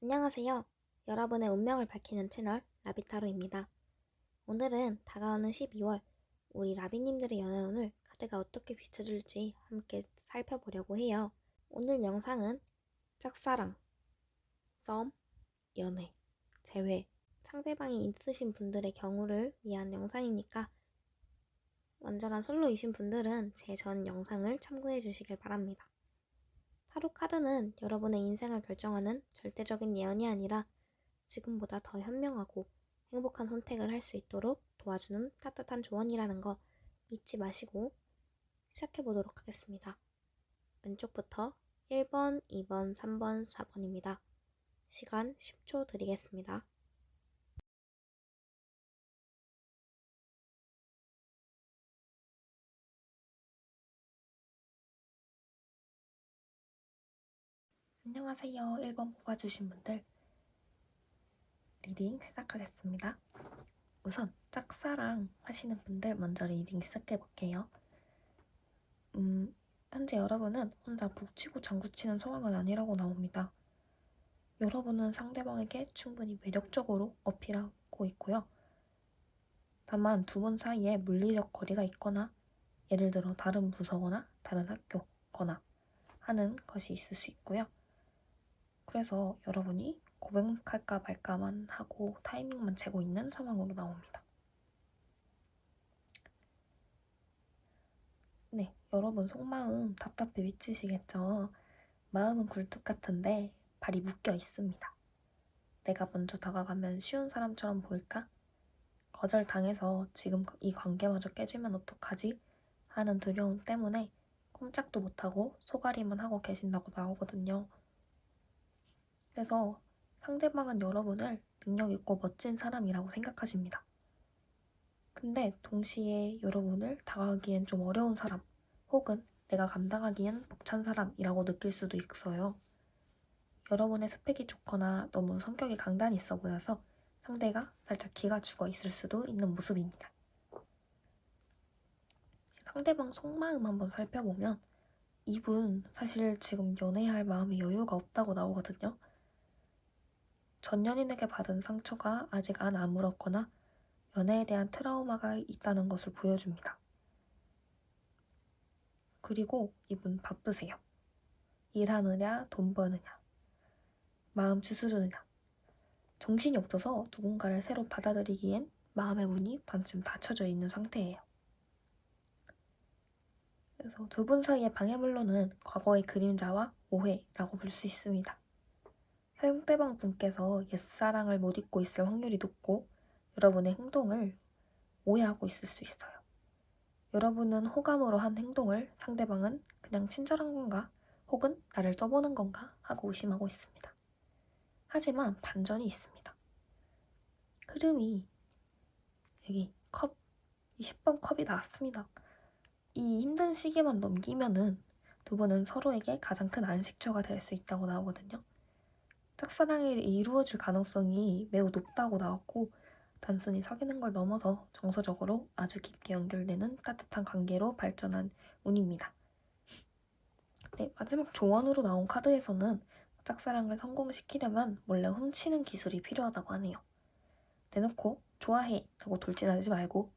안녕하세요. 여러분의 운명을 밝히는 채널 라비타로입니다. 오늘은 다가오는 12월 우리 라비님들의 연애운을 카드가 어떻게 비춰줄지 함께 살펴보려고 해요. 오늘 영상은 짝사랑, 썸, 연애, 재회, 상대방이 있으신 분들의 경우를 위한 영상이니까 완전한 솔로이신 분들은 제 전 영상을 참고해 주시길 바랍니다. 타로 카드는 여러분의 인생을 결정하는 절대적인 예언이 아니라 지금보다 더 현명하고 행복한 선택을 할 수 있도록 도와주는 따뜻한 조언이라는 거 잊지 마시고 시작해보도록 하겠습니다. 왼쪽부터 1번, 2번, 3번, 4번입니다. 시간 10초 드리겠습니다. 안녕하세요. 1번 뽑아주신 분들 리딩 시작하겠습니다. 우선 짝사랑 하시는 분들 먼저 리딩 시작해볼게요. 현재 여러분은 혼자 북치고 장구치는 상황은 아니라고 나옵니다. 여러분은 상대방에게 충분히 매력적으로 어필하고 있고요. 다만 두 분 사이에 물리적 거리가 있거나 예를 들어 다른 부서거나 다른 학교거나 하는 것이 있을 수 있고요. 그래서 여러분이 고백할까 말까만 하고 타이밍만 재고 있는 상황으로 나옵니다. 네, 여러분 속마음 답답해 미치시겠죠? 마음은 굴뚝 같은데 발이 묶여 있습니다. 내가 먼저 다가가면 쉬운 사람처럼 보일까? 거절당해서 지금 이 관계마저 깨지면 어떡하지? 하는 두려움 때문에 꼼짝도 못하고 소가리만 하고 계신다고 나오거든요. 그래서 상대방은 여러분을 능력있고 멋진 사람이라고 생각하십니다. 근데 동시에 여러분을 다가가기엔 좀 어려운 사람, 혹은 내가 감당하기엔 벅찬 사람이라고 느낄 수도 있어요. 여러분의 스펙이 좋거나 너무 성격이 강단이 있어 보여서 상대가 살짝 기가 죽어 있을 수도 있는 모습입니다. 상대방 속마음 한번 살펴보면 이분 사실 지금 연애할 마음의 여유가 없다고 나오거든요. 전 연인에게 받은 상처가 아직 안 아물었거나 연애에 대한 트라우마가 있다는 것을 보여줍니다. 그리고 이분 바쁘세요. 일하느냐, 돈 버느냐, 마음 추스르느냐. 정신이 없어서 누군가를 새로 받아들이기엔 마음의 문이 반쯤 닫혀져 있는 상태예요. 그래서 두 분 사이의 방해물로는 과거의 그림자와 오해라고 볼 수 있습니다. 상대방 분께서 옛사랑을 못 잊고 있을 확률이 높고 여러분의 행동을 오해하고 있을 수 있어요. 여러분은 호감으로 한 행동을 상대방은 그냥 친절한 건가 혹은 나를 떠보는 건가 하고 의심하고 있습니다. 하지만 반전이 있습니다. 흐름이 여기 컵 20번 컵이 나왔습니다. 이 힘든 시기만 넘기면은 두 분은 서로에게 가장 큰 안식처가 될 수 있다고 나오거든요. 짝사랑이 이루어질 가능성이 매우 높다고 나왔고 단순히 사귀는 걸 넘어서 정서적으로 아주 깊게 연결되는 따뜻한 관계로 발전한 운입니다. 네, 마지막 조언으로 나온 카드에서는 짝사랑을 성공시키려면 몰래 훔치는 기술이 필요하다고 하네요. 대놓고 좋아해 라고 돌진하지 말고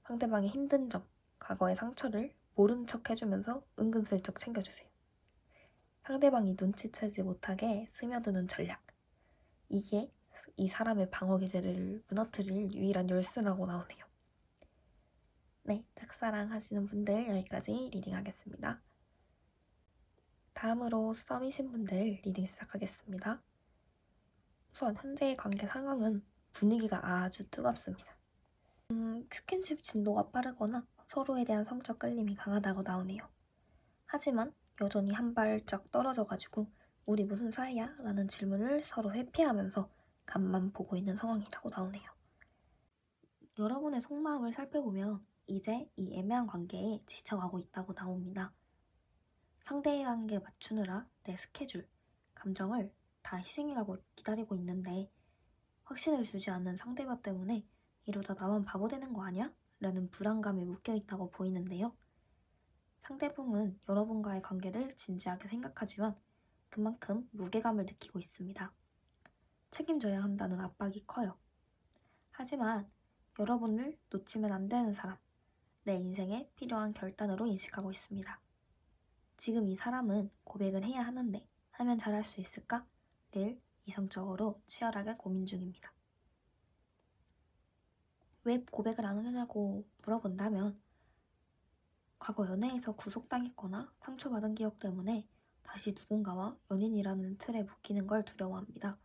상대방의 힘든 점, 과거의 상처를 모른 척 해주면서 은근슬쩍 챙겨주세요. 상대방이 눈치채지 못하게 스며드는 전략. 이게 이 사람의 방어 기제를 무너뜨릴 유일한 열쇠라고 나오네요. 네, 짝사랑 하시는 분들 여기까지 리딩하겠습니다. 다음으로 썸이신 분들 리딩 시작하겠습니다. 우선 현재의 관계 상황은 분위기가 아주 뜨겁습니다. 스킨십 진도가 빠르거나 서로에 대한 성적 끌림이 강하다고 나오네요. 하지만 여전히 한 발짝 떨어져가지고 우리 무슨 사이야? 라는 질문을 서로 회피하면서 간만 보고 있는 상황이라고 나오네요. 여러분의 속마음을 살펴보면 이제 이 애매한 관계에 지쳐가고 있다고 나옵니다. 상대의 관계에 맞추느라 내 스케줄, 감정을 다 희생해가고 기다리고 있는데 확신을 주지 않는 상대방 때문에 이러다 나만 바보 되는 거 아니야? 라는 불안감에 묶여있다고 보이는데요. 상대방은 여러분과의 관계를 진지하게 생각하지만 그만큼 무게감을 느끼고 있습니다. 책임져야 한다는 압박이 커요. 하지만 여러분을 놓치면 안 되는 사람, 내 인생에 필요한 결단으로 인식하고 있습니다. 지금 이 사람은 고백을 해야 하는데 하면 잘할 수 있을까? 를 이성적으로 치열하게 고민 중입니다. 왜 고백을 안 하냐고 물어본다면 과거 연애에서 구속당했거나 상처받은 기억 때문에 다시 누군가와 연인이라는 틀에 묶이는 걸 두려워합니다.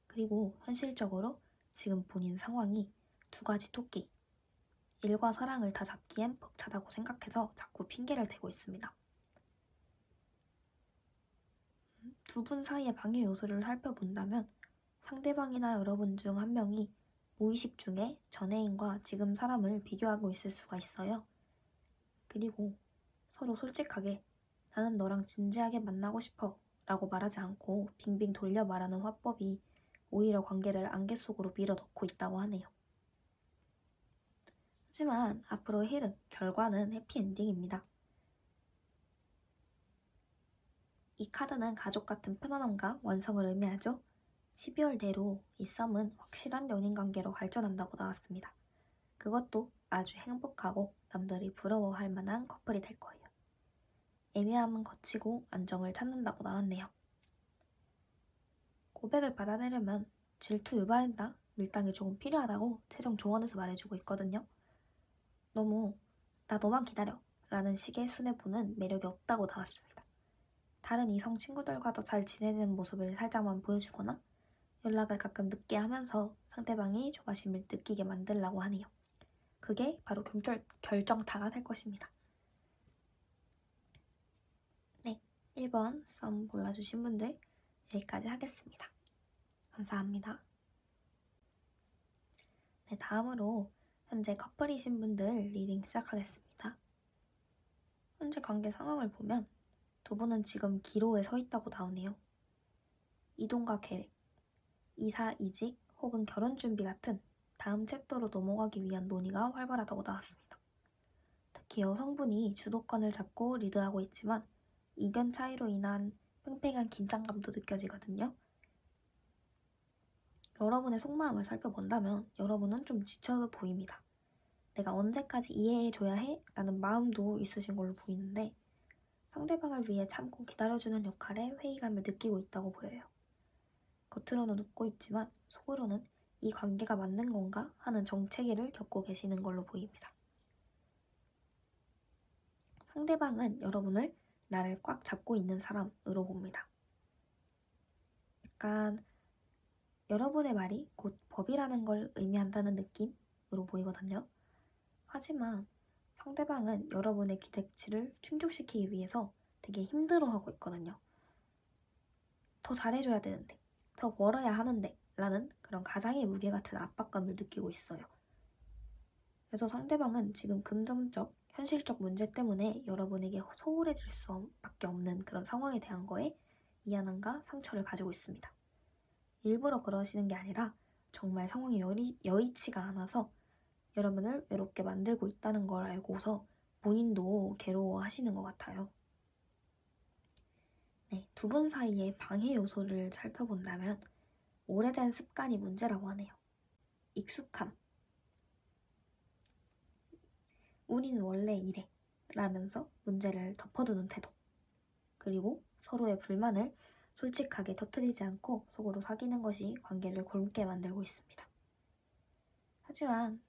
그리고 현실적으로 지금 본인 상황이 두 가지 토끼, 일과 사랑을 다 잡기엔 벅차다고 생각해서 자꾸 핑계를 대고 있습니다. 두 분 사이의 방해 요소를 살펴본다면 상대방이나 여러분 중 한 명이 무의식 중에 전애인과 지금 사람을 비교하고 있을 수가 있어요. 그리고 서로 솔직하게 나는 너랑 진지하게 만나고 싶어 라고 말하지 않고 빙빙 돌려 말하는 화법이 오히려 관계를 안개 속으로 밀어넣고 있다고 하네요. 하지만 앞으로의 흐름, 결과는 해피엔딩입니다. 이 카드는 가족 같은 편안함과 완성을 의미하죠. 12월 내로 이 썸은 확실한 연인관계로 발전한다고 나왔습니다. 그것도 아주 행복하고 남들이 부러워할 만한 커플이 될 거예요. 애매함은 거치고 안정을 찾는다고 나왔네요. 고백을 받아내려면 질투 유발이나 밀당이 조금 필요하다고 최종 조언에서 말해주고 있거든요. 너무 나 너만 기다려 라는 식의 순애보는 매력이 없다고 나왔습니다. 다른 이성 친구들과도 잘 지내는 모습을 살짝만 보여주거나 연락을 가끔 늦게 하면서 상대방이 조바심을 느끼게 만들라고 하네요. 그게 바로 결정타가 될 것입니다. 네, 1번 썸 골라주신 분들 여기까지 하겠습니다. 감사합니다. 네, 다음으로 현재 커플이신 분들 리딩 시작하겠습니다. 현재 관계 상황을 보면 두 분은 지금 기로에 서 있다고 나오네요. 이동과 계획, 이사, 이직 혹은 결혼 준비 같은 다음 챕터로 넘어가기 위한 논의가 활발하다고 나왔습니다. 특히 여성분이 주도권을 잡고 리드하고 있지만 의견 차이로 인한 팽팽한 긴장감도 느껴지거든요. 여러분의 속마음을 살펴본다면 여러분은 좀 지쳐 보입니다. 내가 언제까지 이해해줘야 해? 라는 마음도 있으신 걸로 보이는데 상대방을 위해 참고 기다려주는 역할에 회의감을 느끼고 있다고 보여요. 겉으로는 웃고 있지만 속으로는 이 관계가 맞는 건가 하는 정체기를 겪고 계시는 걸로 보입니다. 상대방은 여러분을 나를 꽉 잡고 있는 사람으로 봅니다. 약간 여러분의 말이 곧 법이라는 걸 의미한다는 느낌으로 보이거든요. 하지만 상대방은 여러분의 기대치를 충족시키기 위해서 되게 힘들어하고 있거든요. 더 잘해줘야 되는데, 더 멀어야 하는데 라는 그런 가장의 무게 같은 압박감을 느끼고 있어요. 그래서 상대방은 지금 금전적, 현실적 문제 때문에 여러분에게 소홀해질 수밖에 없는 그런 상황에 대한 거에 미안함과 상처를 가지고 있습니다. 일부러 그러시는 게 아니라 정말 상황이 여의치가 않아서 여러분을 외롭게 만들고 있다는 걸 알고서 본인도 괴로워하시는 것 같아요. 네, 두 분 사이의 방해 요소를 살펴본다면 오래된 습관이 문제라고 하네요. 익숙함. 우린 원래 이래 라면서 문제를 덮어두는 태도. 그리고 서로의 불만을 솔직하게 터뜨리지 않고 속으로 사귀는 것이 관계를 골게 만들고 있습니다. 하지만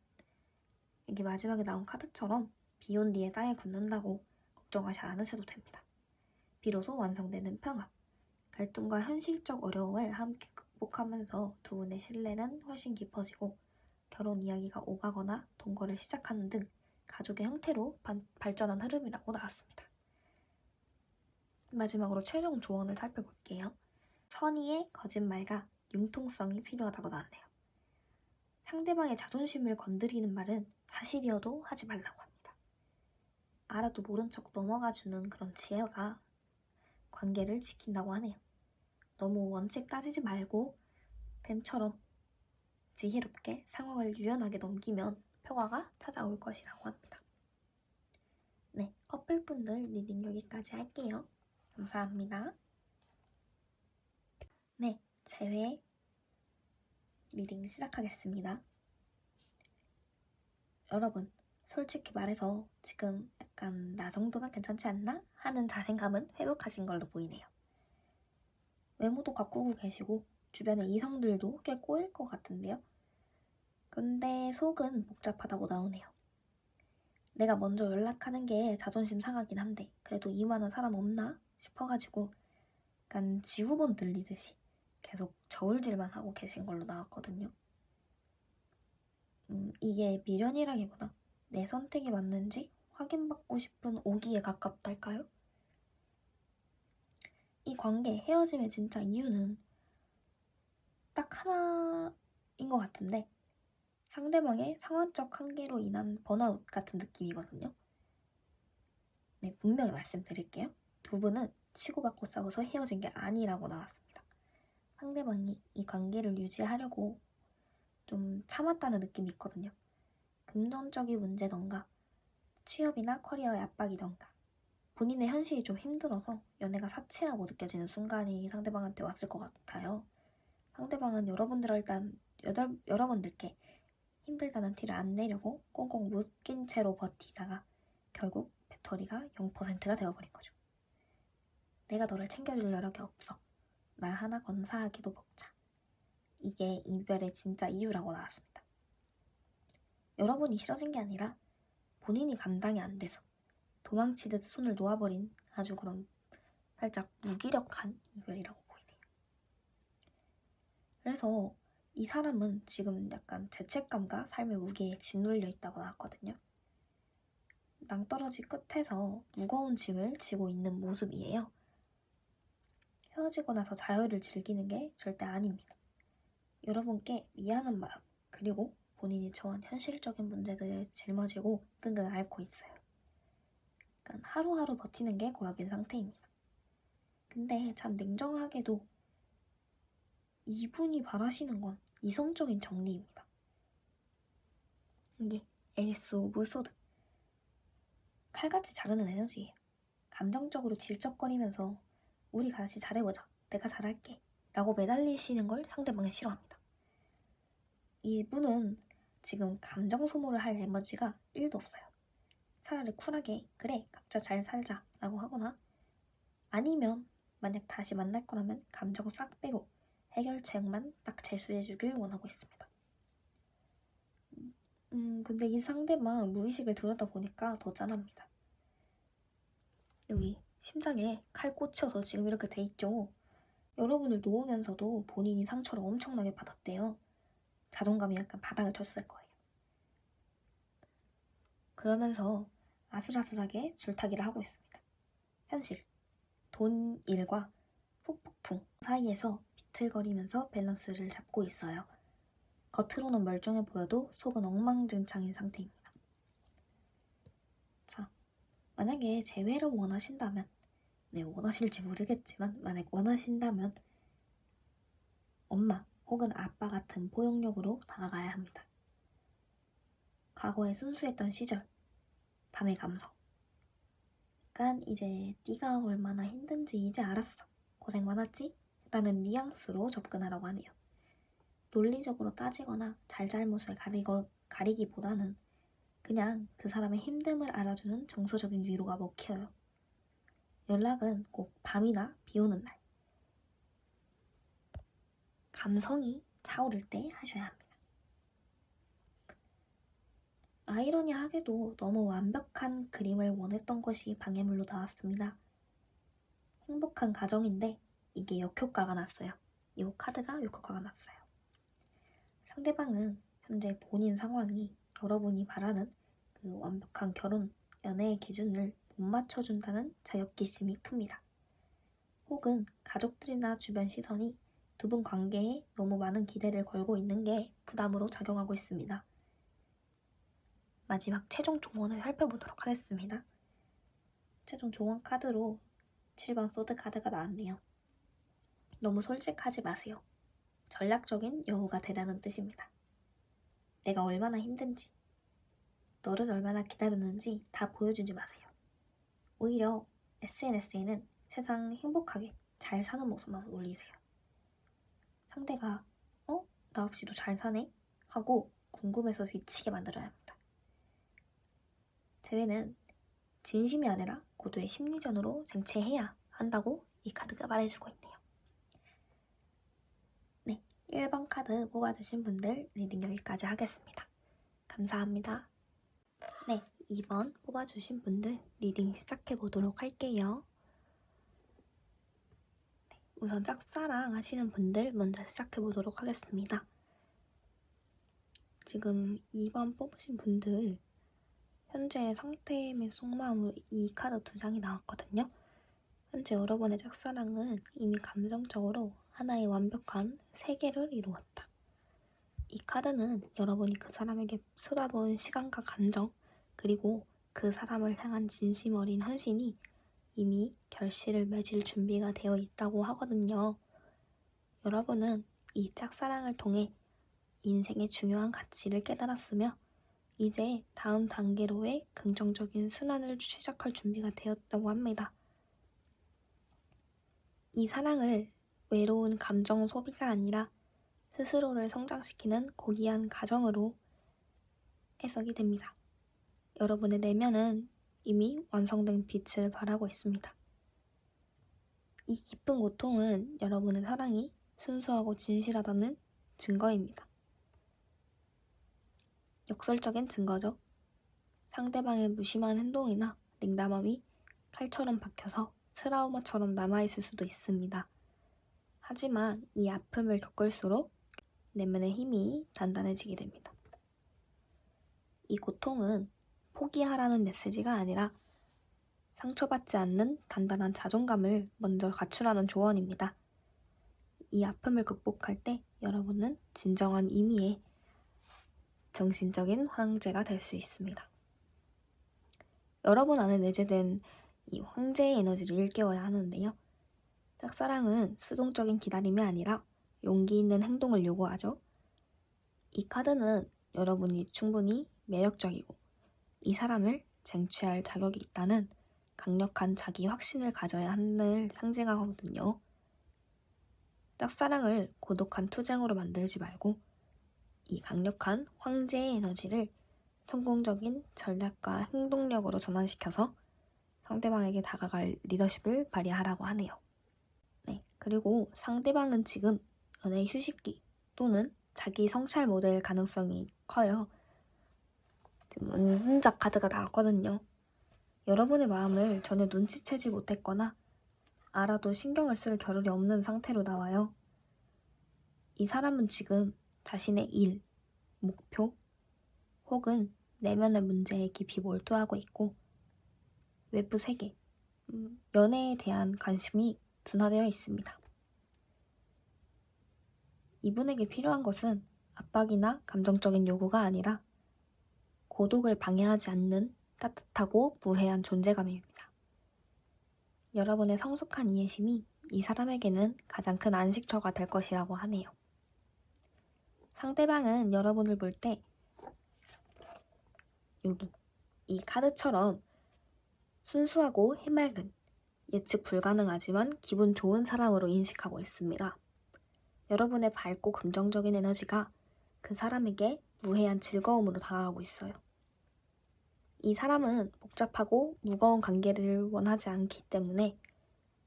이게 마지막에 나온 카드처럼 비 온 뒤에 땅에 굳는다고 걱정하지 않으셔도 됩니다. 비로소 완성되는 평화, 갈등과 현실적 어려움을 함께 극복하면서 두 분의 신뢰는 훨씬 깊어지고 결혼 이야기가 오가거나 동거를 시작하는 등 가족의 형태로 발전한 흐름이라고 나왔습니다. 마지막으로 최종 조언을 살펴볼게요. 선의의 거짓말과 융통성이 필요하다고 나왔네요. 상대방의 자존심을 건드리는 말은 사실이어도 하지 말라고 합니다. 알아도 모른 척 넘어가주는 그런 지혜가 관계를 지킨다고 하네요. 너무 원칙 따지지 말고 뱀처럼 지혜롭게 상황을 유연하게 넘기면 평화가 찾아올 것이라고 합니다. 네, 커플분들 리딩 여기까지 할게요. 감사합니다. 재회 리딩 시작하겠습니다. 여러분, 솔직히 말해서 지금 약간 나 정도면 괜찮지 않나? 하는 자신감은 회복하신 걸로 보이네요. 외모도 가꾸고 계시고 주변의 이성들도 꽤 꼬일 것 같은데요. 근데 속은 복잡하다고 나오네요. 내가 먼저 연락하는 게 자존심 상하긴 한데 그래도 이만한 사람 없나 싶어가지고 약간 지구본 들리듯이 계속 저울질만 하고 계신 걸로 나왔거든요. 이게 미련이라기보다 내 선택이 맞는지 확인받고 싶은 오기에 가깝달까요? 이 관계 헤어짐의 진짜 이유는 딱 하나인 것 같은데 상대방의 상황적 한계로 인한 번아웃 같은 느낌이거든요. 네, 분명히 말씀드릴게요. 두 분은 치고받고 싸워서 헤어진 게 아니라고 나왔습니다. 상대방이 이 관계를 유지하려고 좀 참았다는 느낌이 있거든요. 금전적인 문제던가 취업이나 커리어의 압박이던가 본인의 현실이 좀 힘들어서 연애가 사치라고 느껴지는 순간이 상대방한테 왔을 것 같아요. 상대방은 여러분들께 힘들다는 티를 안 내려고 꽁꽁 묶인 채로 버티다가 결국 배터리가 0%가 되어버린 거죠. 내가 너를 챙겨줄 여력이 없어. 나 하나 건사하기도 벅차. 이게 이별의 진짜 이유라고 나왔습니다. 여러분이 싫어진 게 아니라 본인이 감당이 안 돼서 도망치듯 손을 놓아버린 아주 그런 살짝 무기력한 이별이라고 보이네요. 그래서 이 사람은 지금 약간 죄책감과 삶의 무게에 짓눌려 있다고 나왔거든요. 낭떠러지 끝에서 무거운 짐을 지고 있는 모습이에요. 헤어지고 나서 자유를 즐기는 게 절대 아닙니다. 여러분께 미안한 마음, 그리고 본인이 처한 현실적인 문제들을 짊어지고 끙끙 앓고 있어요. 그러니까 하루하루 버티는 게 고역인 상태입니다. 근데 참 냉정하게도 이분이 바라시는 건 이성적인 정리입니다. 이게 에이스 오브 소드. 칼같이 자르는 에너지예요. 감정적으로 질척거리면서 우리 같이 잘해보자. 내가 잘할게. 라고 매달리시는 걸 상대방이 싫어합니다. 이분은 지금 감정 소모를 할 에너지가 1도 없어요. 차라리 쿨하게 그래 각자 잘 살자 라고 하거나 아니면 만약 다시 만날 거라면 감정 싹 빼고 해결책만 딱 제시해주길 원하고 있습니다. 근데 이 상대방 무의식을 들여다보니까 더 짠합니다. 여기 심장에 칼 꽂혀서 지금 이렇게 돼 있죠. 여러분을 놓으면서도 본인이 상처를 엄청나게 받았대요. 자존감이 약간 바닥을 쳤을 거예요. 그러면서 아슬아슬하게 줄타기를 하고 있습니다. 현실, 돈, 일과 후폭풍 사이에서 비틀거리면서 밸런스를 잡고 있어요. 겉으로는 멀쩡해 보여도 속은 엉망진창인 상태입니다. 자, 만약에 재회를 원하신다면 원하실지 모르겠지만 만약 원하신다면 엄마 혹은 아빠 같은 포용력으로 다가가야 합니다. 과거에 순수했던 시절, 밤의 감성. 약간 이제 네가 얼마나 힘든지 이제 알았어. 고생 많았지? 라는 뉘앙스로 접근하라고 하네요. 논리적으로 따지거나 잘잘못을 가리기보다는 그냥 그 사람의 힘듦을 알아주는 정서적인 위로가 먹혀요. 연락은 꼭 밤이나 비 오는 날. 감성이 차오를 때 하셔야 합니다. 아이러니하게도 너무 완벽한 그림을 원했던 것이 방해물로 나왔습니다. 행복한 가정인데 이게 역효과가 났어요. 이 카드가 역효과가 났어요. 상대방은 현재 본인 상황이 여러분이 바라는 그 완벽한 결혼, 연애의 기준을 못 맞춰준다는 자격지심이 큽니다. 혹은 가족들이나 주변 시선이 두 분 관계에 너무 많은 기대를 걸고 있는 게 부담으로 작용하고 있습니다. 마지막 최종 조언을 살펴보도록 하겠습니다. 최종 조언 카드로 7번 소드 카드가 나왔네요. 너무 솔직하지 마세요. 전략적인 여우가 되라는 뜻입니다. 내가 얼마나 힘든지, 너를 얼마나 기다렸는지 다 보여주지 마세요. 오히려 SNS에는 세상 행복하게 잘 사는 모습만 올리세요. 상대가 나 없이도 잘 사네? 하고 궁금해서 미치게 만들어야 합니다. 재회는 진심이 아니라 고도의 심리전으로 쟁취해야 한다고 이 카드가 말해주고 있네요. 네, 1번 카드 뽑아주신 분들 리딩 여기까지 하겠습니다. 감사합니다. 네, 2번 뽑아주신 분들 리딩 시작해보도록 할게요. 네, 우선 짝사랑 하시는 분들 먼저 시작해보도록 하겠습니다. 지금 2번 뽑으신 분들 현재 상태 및 속마음으로 이 카드 2장이 나왔거든요. 현재 여러분의 짝사랑은 이미 감정적으로 하나의 완벽한 세계를 이루었다. 이 카드는 여러분이 그 사람에게 쏟아부은 시간과 감정, 그리고 그 사람을 향한 진심 어린 헌신이 이미 결실을 맺을 준비가 되어 있다고 하거든요. 여러분은 이 짝사랑을 통해 인생의 중요한 가치를 깨달았으며 이제 다음 단계로의 긍정적인 순환을 시작할 준비가 되었다고 합니다. 이 사랑을 외로운 감정 소비가 아니라 스스로를 성장시키는 고귀한 가정으로 해석이 됩니다. 여러분의 내면은 이미 완성된 빛을 발하고 있습니다. 이 깊은 고통은 여러분의 사랑이 순수하고 진실하다는 증거입니다. 역설적인 증거죠. 상대방의 무심한 행동이나 냉담함이 칼처럼 박혀서 트라우마처럼 남아있을 수도 있습니다. 하지만 이 아픔을 겪을수록 내면의 힘이 단단해지게 됩니다. 이 고통은 포기하라는 메시지가 아니라 상처받지 않는 단단한 자존감을 먼저 갖추라는 조언입니다. 이 아픔을 극복할 때 여러분은 진정한 의미의 정신적인 황제가 될 수 있습니다. 여러분 안에 내재된 이 황제의 에너지를 일깨워야 하는데요. 짝사랑은 수동적인 기다림이 아니라 용기 있는 행동을 요구하죠. 이 카드는 여러분이 충분히 매력적이고 이 사람을 쟁취할 자격이 있다는 강력한 자기 확신을 가져야 하는 상징하거든요. 짝사랑을 고독한 투쟁으로 만들지 말고 이 강력한 황제의 에너지를 성공적인 전략과 행동력으로 전환시켜서 상대방에게 다가갈 리더십을 발휘하라고 하네요. 네, 그리고 상대방은 지금 연애 휴식기 또는 자기 성찰 모델 가능성이 커요. 지금 은hun적 카드가 나왔거든요. 여러분의 마음을 전혀 눈치채지 못했거나 알아도 신경을 쓸 겨를이 없는 상태로 나와요. 이 사람은 지금 자신의 일, 목표, 혹은 내면의 문제에 깊이 몰두하고 있고 외부 세계, 연애에 대한 관심이 둔화되어 있습니다. 이분에게 필요한 것은 압박이나 감정적인 요구가 아니라 고독을 방해하지 않는 따뜻하고 무해한 존재감입니다. 여러분의 성숙한 이해심이 이 사람에게는 가장 큰 안식처가 될 것이라고 하네요. 상대방은 여러분을 볼 때 여기 이 카드처럼 순수하고 해맑은 예측 불가능하지만 기분 좋은 사람으로 인식하고 있습니다. 여러분의 밝고 긍정적인 에너지가 그 사람에게 무해한 즐거움으로 다가가고 있어요. 이 사람은 복잡하고 무거운 관계를 원하지 않기 때문에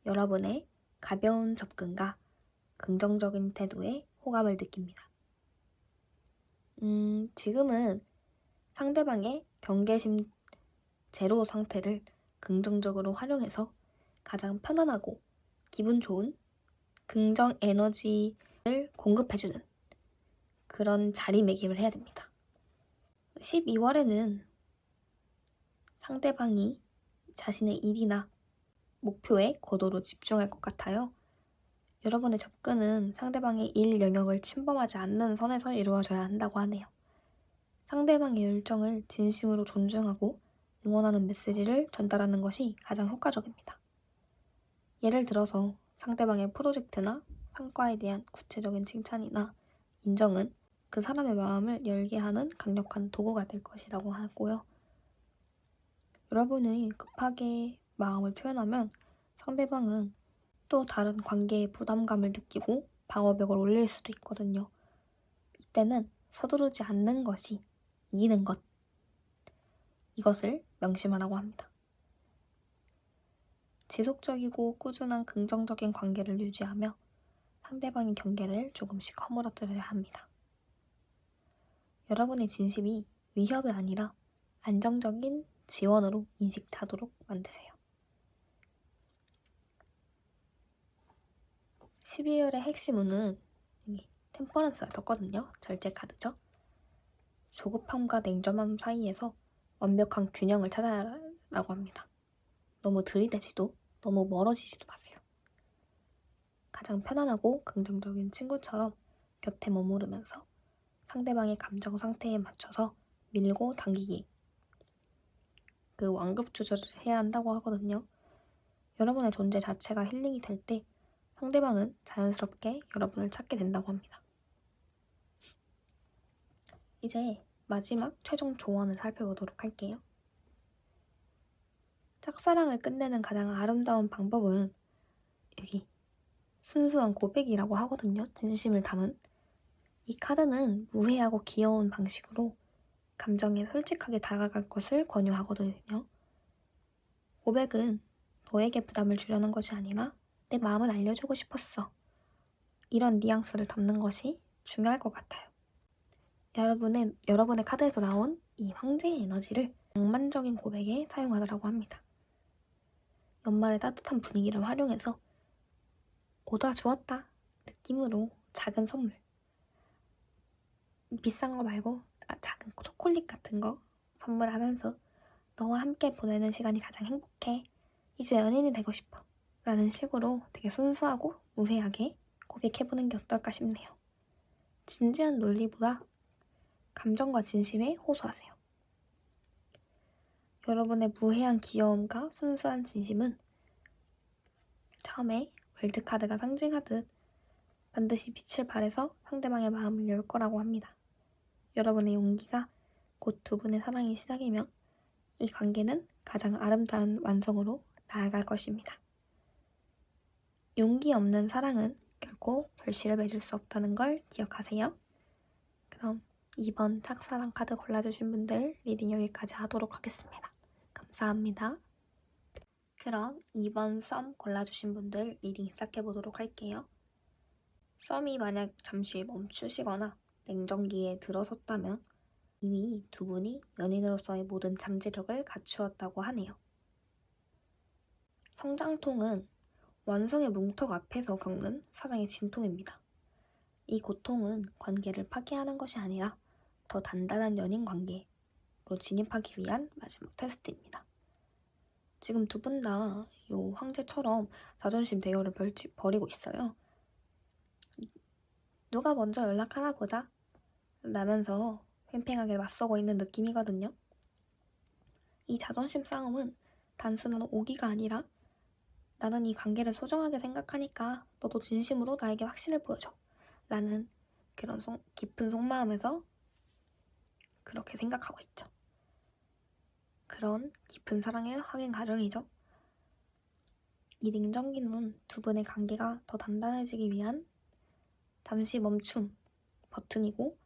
여러분의 가벼운 접근과 긍정적인 태도에 호감을 느낍니다. 지금은 상대방의 경계심 제로 상태를 긍정적으로 활용해서 가장 편안하고 기분 좋은 긍정 에너지를 공급해주는 그런 자리매김을 해야 됩니다. 12월에는 상대방이 자신의 일이나 목표에 고도로 집중할 것 같아요. 여러분의 접근은 상대방의 일 영역을 침범하지 않는 선에서 이루어져야 한다고 하네요. 상대방의 열정을 진심으로 존중하고 응원하는 메시지를 전달하는 것이 가장 효과적입니다. 예를 들어서 상대방의 프로젝트나 성과에 대한 구체적인 칭찬이나 인정은 그 사람의 마음을 열게 하는 강력한 도구가 될 것이라고 하고요. 여러분이 급하게 마음을 표현하면 상대방은 또 다른 관계의 부담감을 느끼고 방어벽을 올릴 수도 있거든요. 이때는 서두르지 않는 것이 이기는 것, 이것을 명심하라고 합니다. 지속적이고 꾸준한 긍정적인 관계를 유지하며 상대방의 경계를 조금씩 허물어뜨려야 합니다. 여러분의 진심이 위협이 아니라 안정적인 지원으로 인식하도록 만드세요. 12월의 핵심 운은 여기 템퍼런스가 떴거든요. 절제 카드죠. 조급함과 냉정함 사이에서 완벽한 균형을 찾아라고 합니다. 너무 들이대지도 너무 멀어지지도 마세요. 가장 편안하고 긍정적인 친구처럼 곁에 머무르면서 상대방의 감정 상태에 맞춰서 밀고 당기기, 그 완급 조절을 해야 한다고 하거든요. 여러분의 존재 자체가 힐링이 될 때 상대방은 자연스럽게 여러분을 찾게 된다고 합니다. 이제 마지막 최종 조언을 살펴보도록 할게요. 짝사랑을 끝내는 가장 아름다운 방법은 여기 순수한 고백이라고 하거든요. 진심을 담은. 이 카드는 무해하고 귀여운 방식으로 감정에 솔직하게 다가갈 것을 권유하거든요. 고백은 너에게 부담을 주려는 것이 아니라 내 마음을 알려주고 싶었어. 이런 뉘앙스를 담는 것이 중요할 것 같아요. 여러분의 카드에서 나온 이 황제의 에너지를 낭만적인 고백에 사용하더라고 합니다. 연말의 따뜻한 분위기를 활용해서 오다 주었다 느낌으로 작은 선물, 비싼 거 말고 작은 초콜릿 같은 거 선물하면서 너와 함께 보내는 시간이 가장 행복해. 이제 연인이 되고 싶어. 라는 식으로 되게 순수하고 무해하게 고백해보는 게 어떨까 싶네요. 진지한 논리보다 감정과 진심에 호소하세요. 여러분의 무해한 귀여움과 순수한 진심은 처음에 월드카드가 상징하듯 반드시 빛을 발해서 상대방의 마음을 열 거라고 합니다. 여러분의 용기가 곧 두 분의 사랑의 시작이며 이 관계는 가장 아름다운 완성으로 나아갈 것입니다. 용기 없는 사랑은 결코 결실을 맺을 수 없다는 걸 기억하세요. 그럼 이번 짝사랑 카드 골라주신 분들 리딩 여기까지 하도록 하겠습니다. 감사합니다. 그럼 이번 썸 골라주신 분들 리딩 시작해보도록 할게요. 썸이 만약 잠시 멈추시거나 냉정기에 들어섰다면 이미 두 분이 연인으로서의 모든 잠재력을 갖추었다고 하네요. 성장통은 완성의 문턱 앞에서 겪는 사랑의 진통입니다. 이 고통은 관계를 파괴하는 것이 아니라 더 단단한 연인 관계로 진입하기 위한 마지막 테스트입니다. 지금 두 분 다 요 황제처럼 자존심 대결을 벌이고 있어요. 누가 먼저 연락하나 보자 라면서 팽팽하게 맞서고 있는 느낌이거든요. 이 자존심 싸움은 단순한 오기가 아니라 나는 이 관계를 소중하게 생각하니까 너도 진심으로 나에게 확신을 보여줘 라는 그런 깊은 속마음에서 그렇게 생각하고 있죠. 그런 깊은 사랑의 확인 과정이죠. 이 냉정기는 두 분의 관계가 더 단단해지기 위한 잠시 멈춤 버튼이고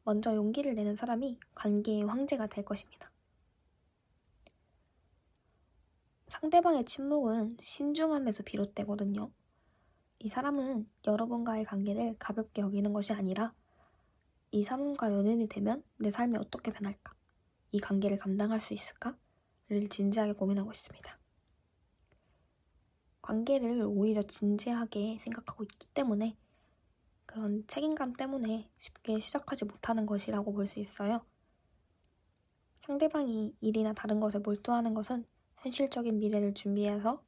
먼저 용기를 내는 사람이 관계의 황제가 될 것입니다. 상대방의 침묵은 신중함에서 비롯되거든요. 이 사람은 여러분과의 관계를 가볍게 여기는 것이 아니라 이 사람과 연인이 되면 내 삶이 어떻게 변할까? 이 관계를 감당할 수 있을까? 를 진지하게 고민하고 있습니다. 관계를 오히려 진지하게 생각하고 있기 때문에 그런 책임감 때문에 쉽게 시작하지 못하는 것이라고 볼 수 있어요. 상대방이 일이나 다른 것에 몰두하는 것은 현실적인 미래를 준비해서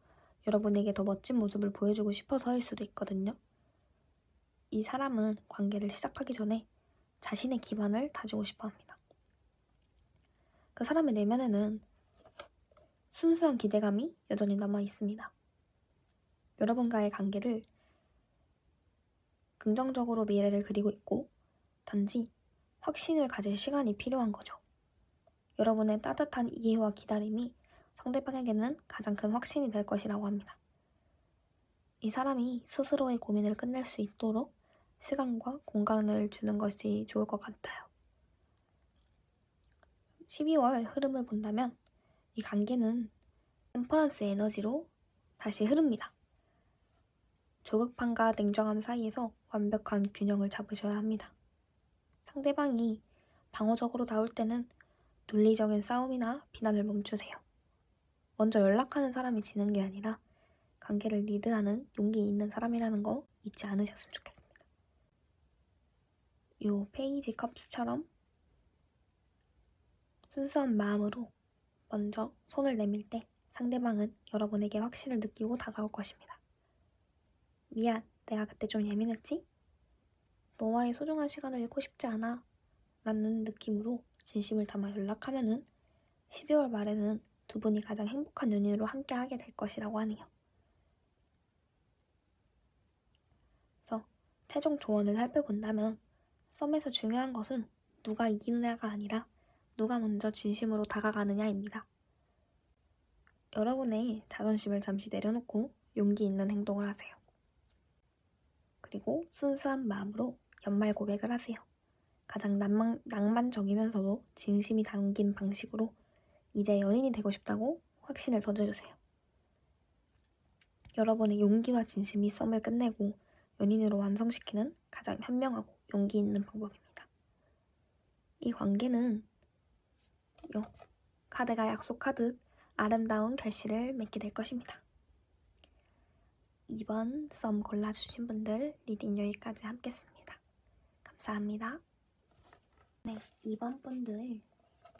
여러분에게 더 멋진 모습을 보여주고 싶어서일 수도 있거든요. 이 사람은 관계를 시작하기 전에 자신의 기반을 다지고 싶어 합니다. 그 사람의 내면에는 순수한 기대감이 여전히 남아 있습니다. 여러분과의 관계를 긍정적으로 미래를 그리고 있고 단지 확신을 가질 시간이 필요한 거죠. 여러분의 따뜻한 이해와 기다림이 상대방에게는 가장 큰 확신이 될 것이라고 합니다. 이 사람이 스스로의 고민을 끝낼 수 있도록 시간과 공간을 주는 것이 좋을 것 같아요. 12월 흐름을 본다면 이 관계는 템퍼런스 에너지로 다시 흐릅니다. 조급함과 냉정함 사이에서 완벽한 균형을 잡으셔야 합니다. 상대방이 방어적으로 나올 때는 논리적인 싸움이나 비난을 멈추세요. 먼저 연락하는 사람이 지는 게 아니라 관계를 리드하는 용기 있는 사람이라는 거 잊지 않으셨으면 좋겠습니다. 요 페이지 컵스처럼 순수한 마음으로 먼저 손을 내밀 때 상대방은 여러분에게 확신을 느끼고 다가올 것입니다. 미안, 내가 그때 좀 예민했지? 너와의 소중한 시간을 잃고 싶지 않아. 라는 느낌으로 진심을 담아 연락하면은 12월 말에는 두 분이 가장 행복한 연인으로 함께 하게 될 것이라고 하네요. 그래서 최종 조언을 살펴본다면 썸에서 중요한 것은 누가 이기느냐가 아니라 누가 먼저 진심으로 다가가느냐입니다. 여러분의 자존심을 잠시 내려놓고 용기 있는 행동을 하세요. 그리고 순수한 마음으로 연말 고백을 하세요. 가장 낭만적이면서도 진심이 담긴 방식으로 이제 연인이 되고 싶다고 확신을 던져주세요. 여러분의 용기와 진심이 썸을 끝내고 연인으로 완성시키는 가장 현명하고 용기 있는 방법입니다. 이 관계는 카드가 약속하듯 아름다운 결실을 맺게 될 것입니다. 2번 썸 골라주신 분들 리딩 여기까지 함께했습니다. 감사합니다. 네, 2번 분들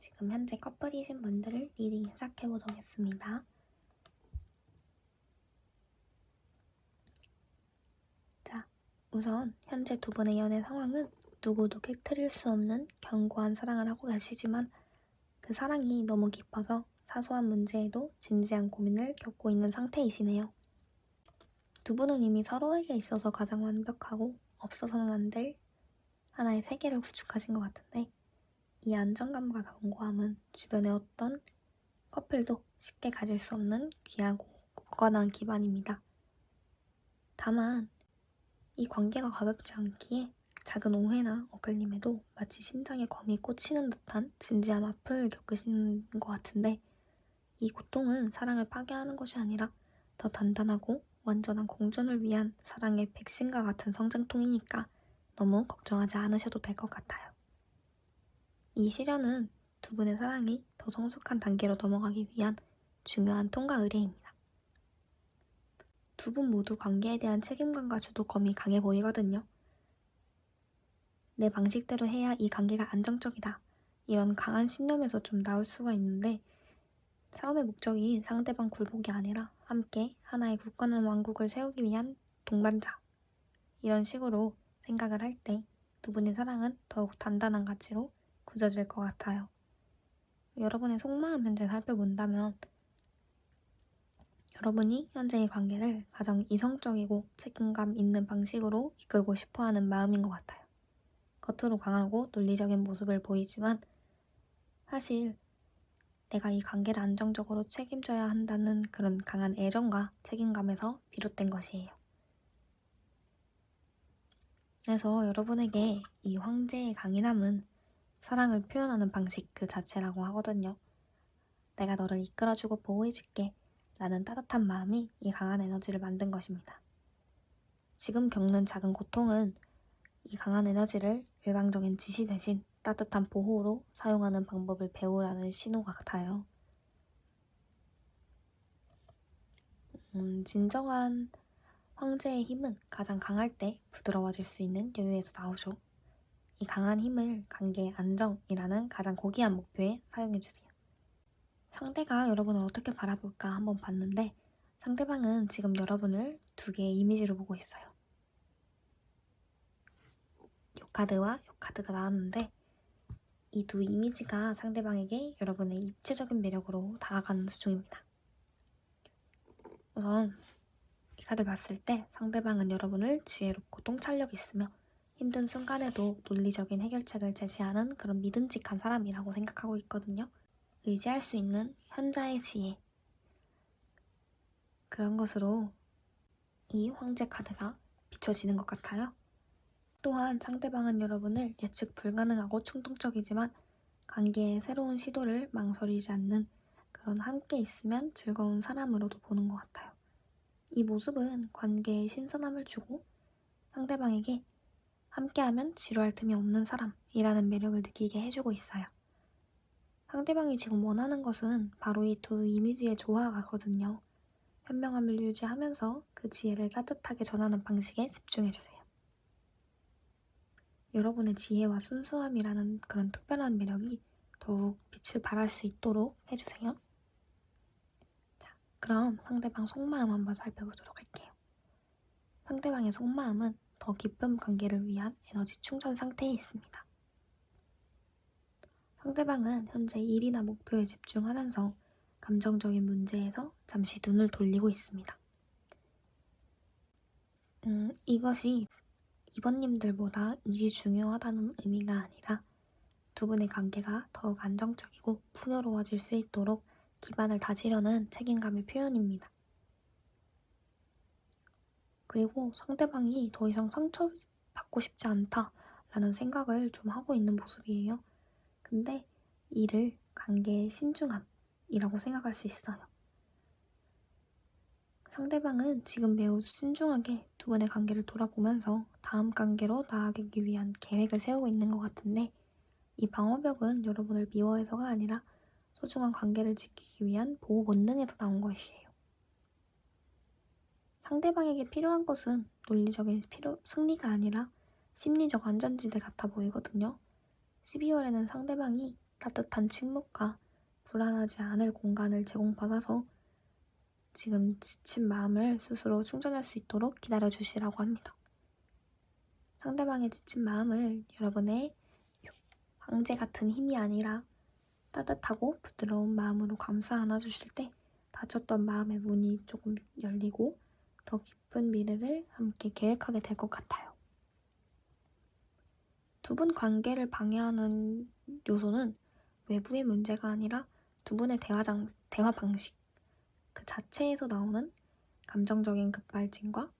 지금 현재 커플이신 분들을 리딩 시작해보도록 하겠습니다. 자, 우선 현재 두 분의 연애 상황은 누구도 깨트릴 수 없는 견고한 사랑을 하고 계시지만 그 사랑이 너무 깊어서 사소한 문제에도 진지한 고민을 겪고 있는 상태이시네요. 두 분은 이미 서로에게 있어서 가장 완벽하고 없어서는 안 될 하나의 세계를 구축하신 것 같은데 이 안정감과 견고함은 주변의 어떤 커플도 쉽게 가질 수 없는 귀하고 굳건한 기반입니다. 다만 이 관계가 가볍지 않기에 작은 오해나 어글림에도 마치 심장에 검이 꽂히는 듯한 진지한 아픔을 겪으시는 것 같은데 이 고통은 사랑을 파괴하는 것이 아니라 더 단단하고 완전한 공존을 위한 사랑의 백신과 같은 성장통이니까 너무 걱정하지 않으셔도 될 것 같아요. 이 시련은 두 분의 사랑이 더 성숙한 단계로 넘어가기 위한 중요한 통과 의례입니다. 두 분 모두 관계에 대한 책임감과 주도감이 강해 보이거든요. 내 방식대로 해야 이 관계가 안정적이다. 이런 강한 신념에서 좀 나올 수가 있는데 싸움의 목적이 상대방 굴복이 아니라 함께 하나의 굳건한 왕국을 세우기 위한 동반자. 이런 식으로 생각을 할 때 두 분의 사랑은 더욱 단단한 가치로 굳어질 것 같아요. 여러분의 속마음 현재 살펴본다면 여러분이 현재의 관계를 가장 이성적이고 책임감 있는 방식으로 이끌고 싶어하는 마음인 것 같아요. 겉으로 강하고 논리적인 모습을 보이지만 사실 내가 이 관계를 안정적으로 책임져야 한다는 그런 강한 애정과 책임감에서 비롯된 것이에요. 그래서 여러분에게 이 황제의 강인함은 사랑을 표현하는 방식 그 자체라고 하거든요. 내가 너를 이끌어주고 보호해줄게 라는 따뜻한 마음이 이 강한 에너지를 만든 것입니다. 지금 겪는 작은 고통은 이 강한 에너지를 일방적인 지시 대신 따뜻한 보호로 사용하는 방법을 배우라는 신호 같아요. 진정한 황제의 힘은 가장 강할 때 부드러워질 수 있는 여유에서 나오죠. 이 강한 힘을 관계의 안정이라는 가장 고귀한 목표에 사용해주세요. 상대가 여러분을 어떻게 바라볼까 한번 봤는데 상대방은 지금 여러분을 두 개의 이미지로 보고 있어요. 요 카드와 요 카드가 나왔는데 이 두 이미지가 상대방에게 여러분의 입체적인 매력으로 다가가는 수중입니다. 우선 이 카드를 봤을 때 상대방은 여러분을 지혜롭고 통찰력 있으며 힘든 순간에도 논리적인 해결책을 제시하는 그런 믿음직한 사람이라고 생각하고 있거든요. 의지할 수 있는 현자의 지혜 그런 것으로 이 황제 카드가 비춰지는 것 같아요. 또한 상대방은 여러분을 예측 불가능하고 충동적이지만 관계의 새로운 시도를 망설이지 않는 그런 함께 있으면 즐거운 사람으로도 보는 것 같아요. 이 모습은 관계에 신선함을 주고 상대방에게 함께하면 지루할 틈이 없는 사람이라는 매력을 느끼게 해주고 있어요. 상대방이 지금 원하는 것은 바로 이 두 이미지의 조화가거든요. 현명함을 유지하면서 그 지혜를 따뜻하게 전하는 방식에 집중해주세요. 여러분의 지혜와 순수함이라는 그런 특별한 매력이 더욱 빛을 발할 수 있도록 해주세요. 자, 그럼 상대방 속마음 한번 살펴보도록 할게요. 상대방의 속마음은 더 깊은 관계를 위한 에너지 충전 상태에 있습니다. 상대방은 현재 일이나 목표에 집중하면서 감정적인 문제에서 잠시 눈을 돌리고 있습니다. 이것이 이번님들보다 일이 중요하다는 의미가 아니라 두 분의 관계가 더욱 안정적이고 풍요로워질 수 있도록 기반을 다지려는 책임감의 표현입니다. 그리고 상대방이 더 이상 상처받고 싶지 않다라는 생각을 좀 하고 있는 모습이에요. 근데 이를 관계의 신중함이라고 생각할 수 있어요. 상대방은 지금 매우 신중하게 두 분의 관계를 돌아보면서 다음 관계로 나아가기 위한 계획을 세우고 있는 것 같은데 이 방어벽은 여러분을 미워해서가 아니라 소중한 관계를 지키기 위한 보호 본능에서 나온 것이에요. 상대방에게 필요한 것은 논리적인 승리가 아니라 심리적 안전지대 같아 보이거든요. 12월에는 상대방이 따뜻한 침묵과 불안하지 않을 공간을 제공받아서 지금 지친 마음을 스스로 충전할 수 있도록 기다려주시라고 합니다. 상대방의 지친 마음을 여러분의 황제 같은 힘이 아니라 따뜻하고 부드러운 마음으로 감싸 안아주실 때 닫혔던 마음의 문이 조금 열리고 더 깊은 미래를 함께 계획하게 될 것 같아요. 두 분 관계를 방해하는 요소는 외부의 문제가 아니라 두 분의 대화 방식 그 자체에서 나오는 감정적인 급발진과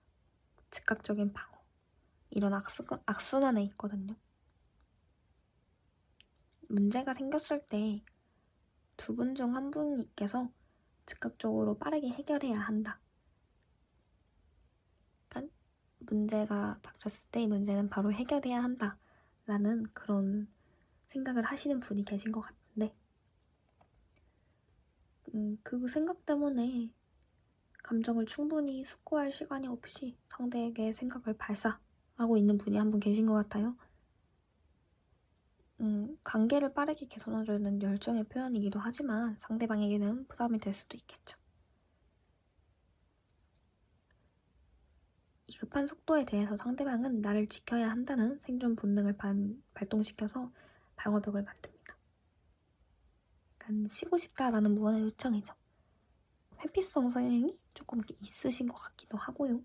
즉각적인 방어 이런 악순환에 있거든요. 문제가 생겼을 때 두 분 중 한 분께서 즉각적으로 빠르게 해결해야 한다. 그러니까 문제가 닥쳤을 때 이 문제는 바로 해결해야 한다라는 그런 생각을 하시는 분이 계신 것 같은데 그 생각 때문에 감정을 충분히 숙고할 시간이 없이 상대에게 생각을 발사하고 있는 분이 한 분 계신 것 같아요. 관계를 빠르게 개선하려는 열정의 표현이기도 하지만 상대방에게는 부담이 될 수도 있겠죠. 이 급한 속도에 대해서 상대방은 나를 지켜야 한다는 생존 본능을 발동시켜서 방어벽을 만듭니다. 약간 쉬고 싶다라는 무언의 요청이죠. 회피성 성향이 조금 있으신 것 같기도 하고요.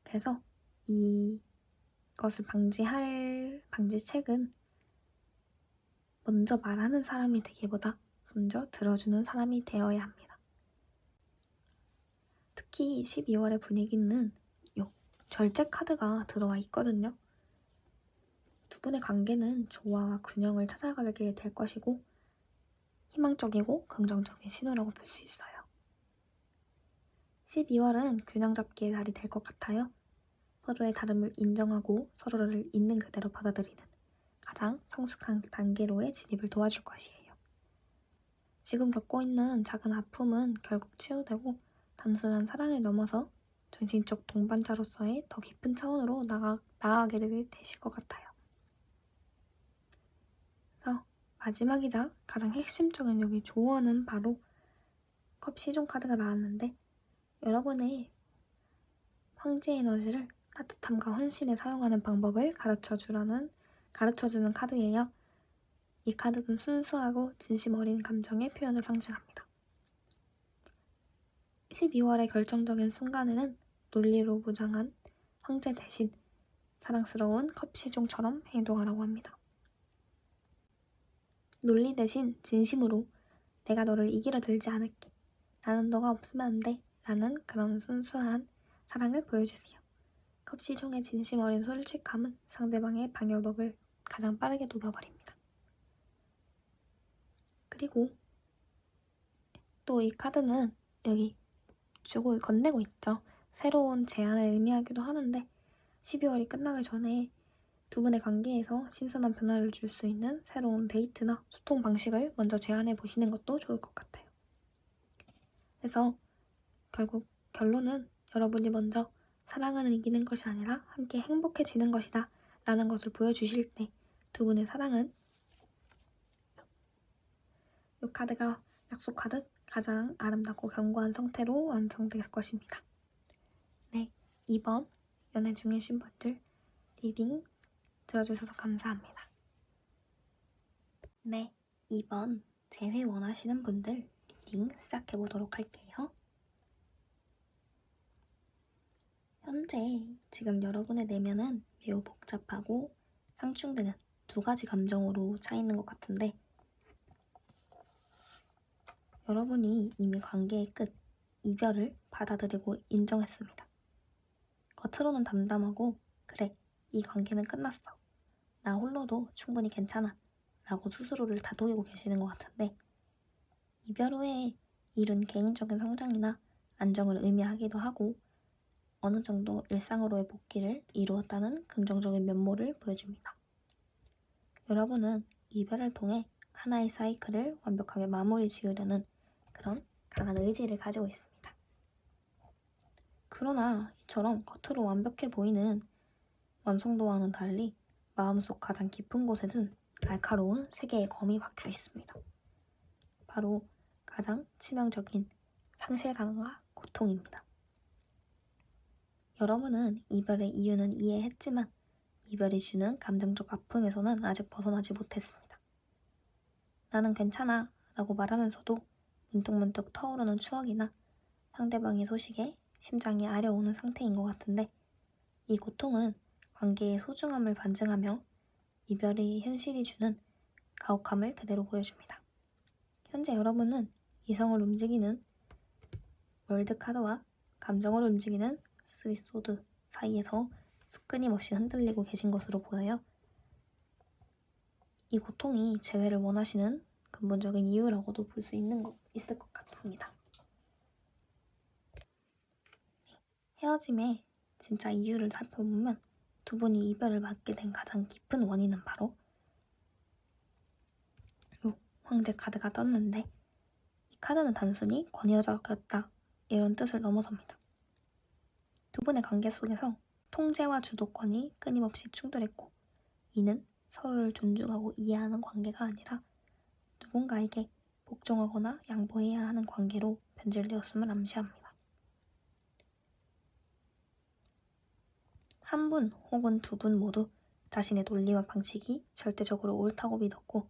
그래서 이것을 방지할 방지책은 먼저 말하는 사람이 되기보다 먼저 들어주는 사람이 되어야 합니다. 특히 12월의 분위기는 절제 카드가 들어와 있거든요. 두 분의 관계는 조화와 균형을 찾아가게 될 것이고 희망적이고 긍정적인 신호라고 볼 수 있어요. 12월은 균형 잡기의 달이 될 것 같아요. 서로의 다름을 인정하고 서로를 있는 그대로 받아들이는 가장 성숙한 단계로의 진입을 도와줄 것이에요. 지금 겪고 있는 작은 아픔은 결국 치유되고 단순한 사랑을 넘어서 정신적 동반자로서의 더 깊은 차원으로 나아가게 되실 것 같아요. 그래서 마지막이자 가장 핵심적인 여기 조언은 바로 컵 시종 카드가 나왔는데 여러분의 황제 에너지를 따뜻함과 헌신에 사용하는 방법을 가르쳐주는 카드예요. 이 카드는 순수하고 진심 어린 감정의 표현을 상징합니다. 12월의 결정적인 순간에는 논리로 무장한 황제 대신 사랑스러운 컵시종처럼 행동하라고 합니다. 논리 대신 진심으로 내가 너를 이기려 들지 않을게. 나는 너가 없으면 안 돼. 라는 그런 순수한 사랑을 보여주세요. 컵시종의 진심 어린 솔직함은 상대방의 방열벽을 가장 빠르게 녹여버립니다. 그리고 또 이 카드는 여기 주고 건네고 있죠. 새로운 제안을 의미하기도 하는데 12월이 끝나기 전에 두 분의 관계에서 신선한 변화를 줄 수 있는 새로운 데이트나 소통 방식을 먼저 제안해 보시는 것도 좋을 것 같아요. 그래서 결국 결론은 여러분이 먼저 사랑은 이기는 것이 아니라 함께 행복해지는 것이다 라는 것을 보여주실 때 두 분의 사랑은 이 카드가 약속하듯 가장 아름답고 견고한 상태로 완성될 것입니다. 네, 2번 연애 중이신 분들 리딩 들어주셔서 감사합니다. 네, 2번 재회 원하시는 분들 리딩 시작해보도록 할게요. 현재 지금 여러분의 내면은 매우 복잡하고 상충되는 두 가지 감정으로 차 있는 것 같은데 여러분이 이미 관계의 끝, 이별을 받아들이고 인정했습니다. 겉으로는 담담하고 그래, 이 관계는 끝났어. 나 홀로도 충분히 괜찮아. 라고 스스로를 다독이고 계시는 것 같은데 이별 후에 이룬 개인적인 성장이나 안정을 의미하기도 하고 어느 정도 일상으로의 복귀를 이루었다는 긍정적인 면모를 보여줍니다. 여러분은 이별을 통해 하나의 사이클을 완벽하게 마무리 지으려는 그런 강한 의지를 가지고 있습니다. 그러나 이처럼 겉으로 완벽해 보이는 완성도와는 달리 마음속 가장 깊은 곳에는 날카로운 세 개의 검이 박혀 있습니다. 바로 가장 치명적인 상실감과 고통입니다. 여러분은 이별의 이유는 이해했지만 이별이 주는 감정적 아픔에서는 아직 벗어나지 못했습니다. 나는 괜찮아 라고 말하면서도 문득문득 터오르는 추억이나 상대방의 소식에 심장이 아려오는 상태인 것 같은데 이 고통은 관계의 소중함을 반증하며 이별의 현실이 주는 가혹함을 그대로 보여줍니다. 현재 여러분은 이성을 움직이는 월드카드와 감정을 움직이는 스리소드 사이에서 끊임없이 흔들리고 계신 것으로 보여요. 이 고통이 재회를 원하시는 근본적인 이유라고도 볼 수 있을 것 같습니다. 헤어짐의 진짜 이유를 살펴보면 두 분이 이별을 맞게 된 가장 깊은 원인은 바로 이 황제 카드가 떴는데 이 카드는 단순히 권위적이었다 이런 뜻을 넘어섭니다. 두 분의 관계 속에서 통제와 주도권이 끊임없이 충돌했고 이는 서로를 존중하고 이해하는 관계가 아니라 누군가에게 복종하거나 양보해야 하는 관계로 변질되었음을 암시합니다. 한 분 혹은 두 분 모두 자신의 논리와 방식이 절대적으로 옳다고 믿었고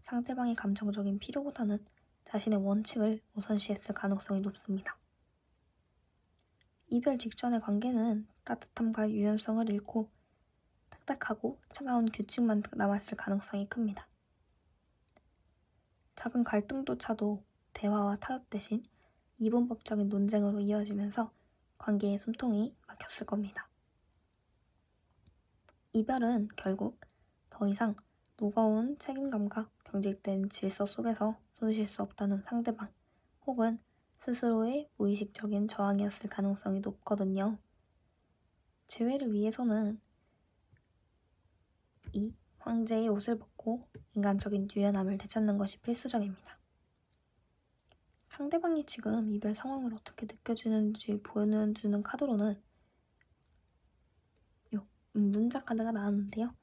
상대방의 감정적인 필요보다는 자신의 원칙을 우선시했을 가능성이 높습니다. 이별 직전의 관계는 따뜻함과 유연성을 잃고 딱딱하고 차가운 규칙만 남았을 가능성이 큽니다. 작은 갈등조차도 대화와 타협 대신 이분법적인 논쟁으로 이어지면서 관계의 숨통이 막혔을 겁니다. 이별은 결국 더 이상 무거운 책임감과 경직된 질서 속에서 손쉴 수 없다는 상대방 혹은 스스로의 무의식적인 저항이었을 가능성이 높거든요. 재회를 위해서는 이 황제의 옷을 벗고 인간적인 유연함을 되찾는 것이 필수적입니다. 상대방이 지금 이별 상황을 어떻게 느껴지는지 보여주는 카드로는 눈자 카드가 나왔는데요.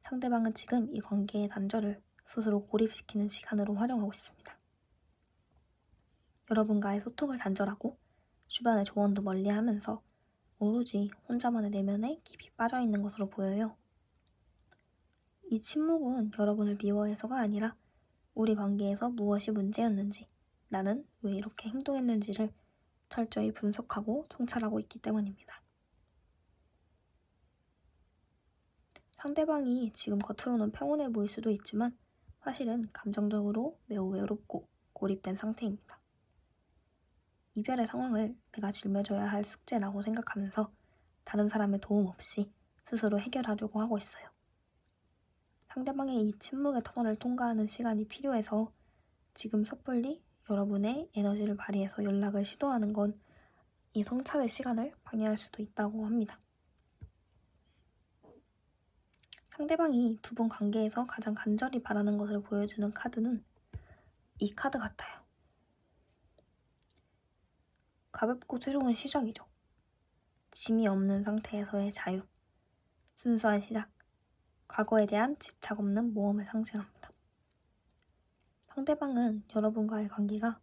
상대방은 지금 이 관계의 단절을 스스로 고립시키는 시간으로 활용하고 있습니다. 여러분과의 소통을 단절하고 주변의 조언도 멀리하면서 오로지 혼자만의 내면에 깊이 빠져있는 것으로 보여요. 이 침묵은 여러분을 미워해서가 아니라 우리 관계에서 무엇이 문제였는지 나는 왜 이렇게 행동했는지를 철저히 분석하고 통찰하고 있기 때문입니다. 상대방이 지금 겉으로는 평온해 보일 수도 있지만 사실은 감정적으로 매우 외롭고 고립된 상태입니다. 이별의 상황을 내가 짊어져야 할 숙제라고 생각하면서 다른 사람의 도움 없이 스스로 해결하려고 하고 있어요. 상대방의 이 침묵의 터널을 통과하는 시간이 필요해서 지금 섣불리 여러분의 에너지를 발휘해서 연락을 시도하는 건 이 성찰의 시간을 방해할 수도 있다고 합니다. 상대방이 두 분 관계에서 가장 간절히 바라는 것을 보여주는 카드는 이 카드 같아요. 가볍고 새로운 시작이죠. 짐이 없는 상태에서의 자유, 순수한 시작, 과거에 대한 집착 없는 모험을 상징합니다. 상대방은 여러분과의 관계가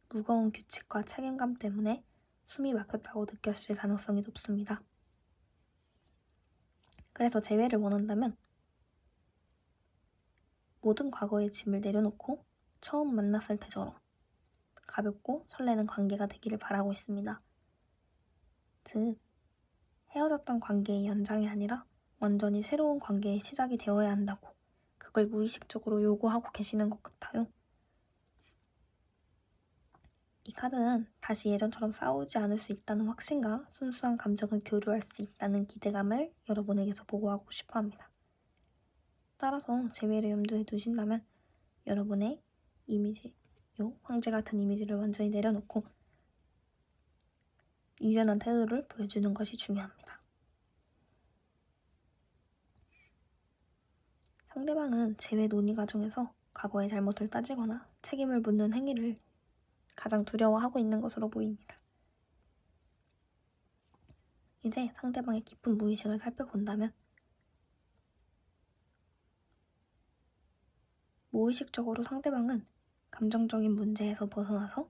무거운 규칙과 책임감 때문에 숨이 막혔다고 느꼈을 가능성이 높습니다. 그래서 재회를 원한다면 모든 과거의 짐을 내려놓고 처음 만났을 때처럼 가볍고 설레는 관계가 되기를 바라고 있습니다. 즉, 헤어졌던 관계의 연장이 아니라 완전히 새로운 관계의 시작이 되어야 한다고 그걸 무의식적으로 요구하고 계시는 것 같아요. 이 카드는 다시 예전처럼 싸우지 않을 수 있다는 확신과 순수한 감정을 교류할 수 있다는 기대감을 여러분에게서 보고하고 싶어 합니다. 따라서 재회를 염두에 두신다면 여러분의 이미지, 황제 같은 이미지를 완전히 내려놓고 유연한 태도를 보여주는 것이 중요합니다. 상대방은 재회 논의 과정에서 과거의 잘못을 따지거나 책임을 묻는 행위를 가장 두려워하고 있는 것으로 보입니다. 이제 상대방의 깊은 무의식을 살펴본다면 무의식적으로 상대방은 감정적인 문제에서 벗어나서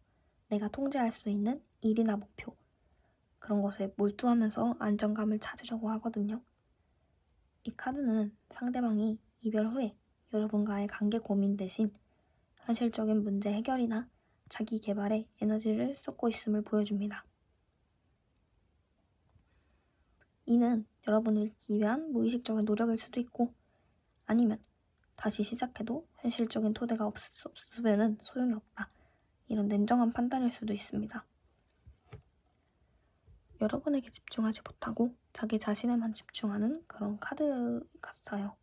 내가 통제할 수 있는 일이나 목표, 그런 것에 몰두하면서 안정감을 찾으려고 하거든요. 이 카드는 상대방이 이별 후에 여러분과의 관계 고민 대신 현실적인 문제 해결이나 자기 개발에 에너지를 쏟고 있음을 보여줍니다. 이는 여러분을 위한 무의식적인 노력일 수도 있고 아니면 다시 시작해도 현실적인 토대가 없으면 소용이 없다. 이런 냉정한 판단일 수도 있습니다. 여러분에게 집중하지 못하고 자기 자신에만 집중하는 그런 카드 같아요.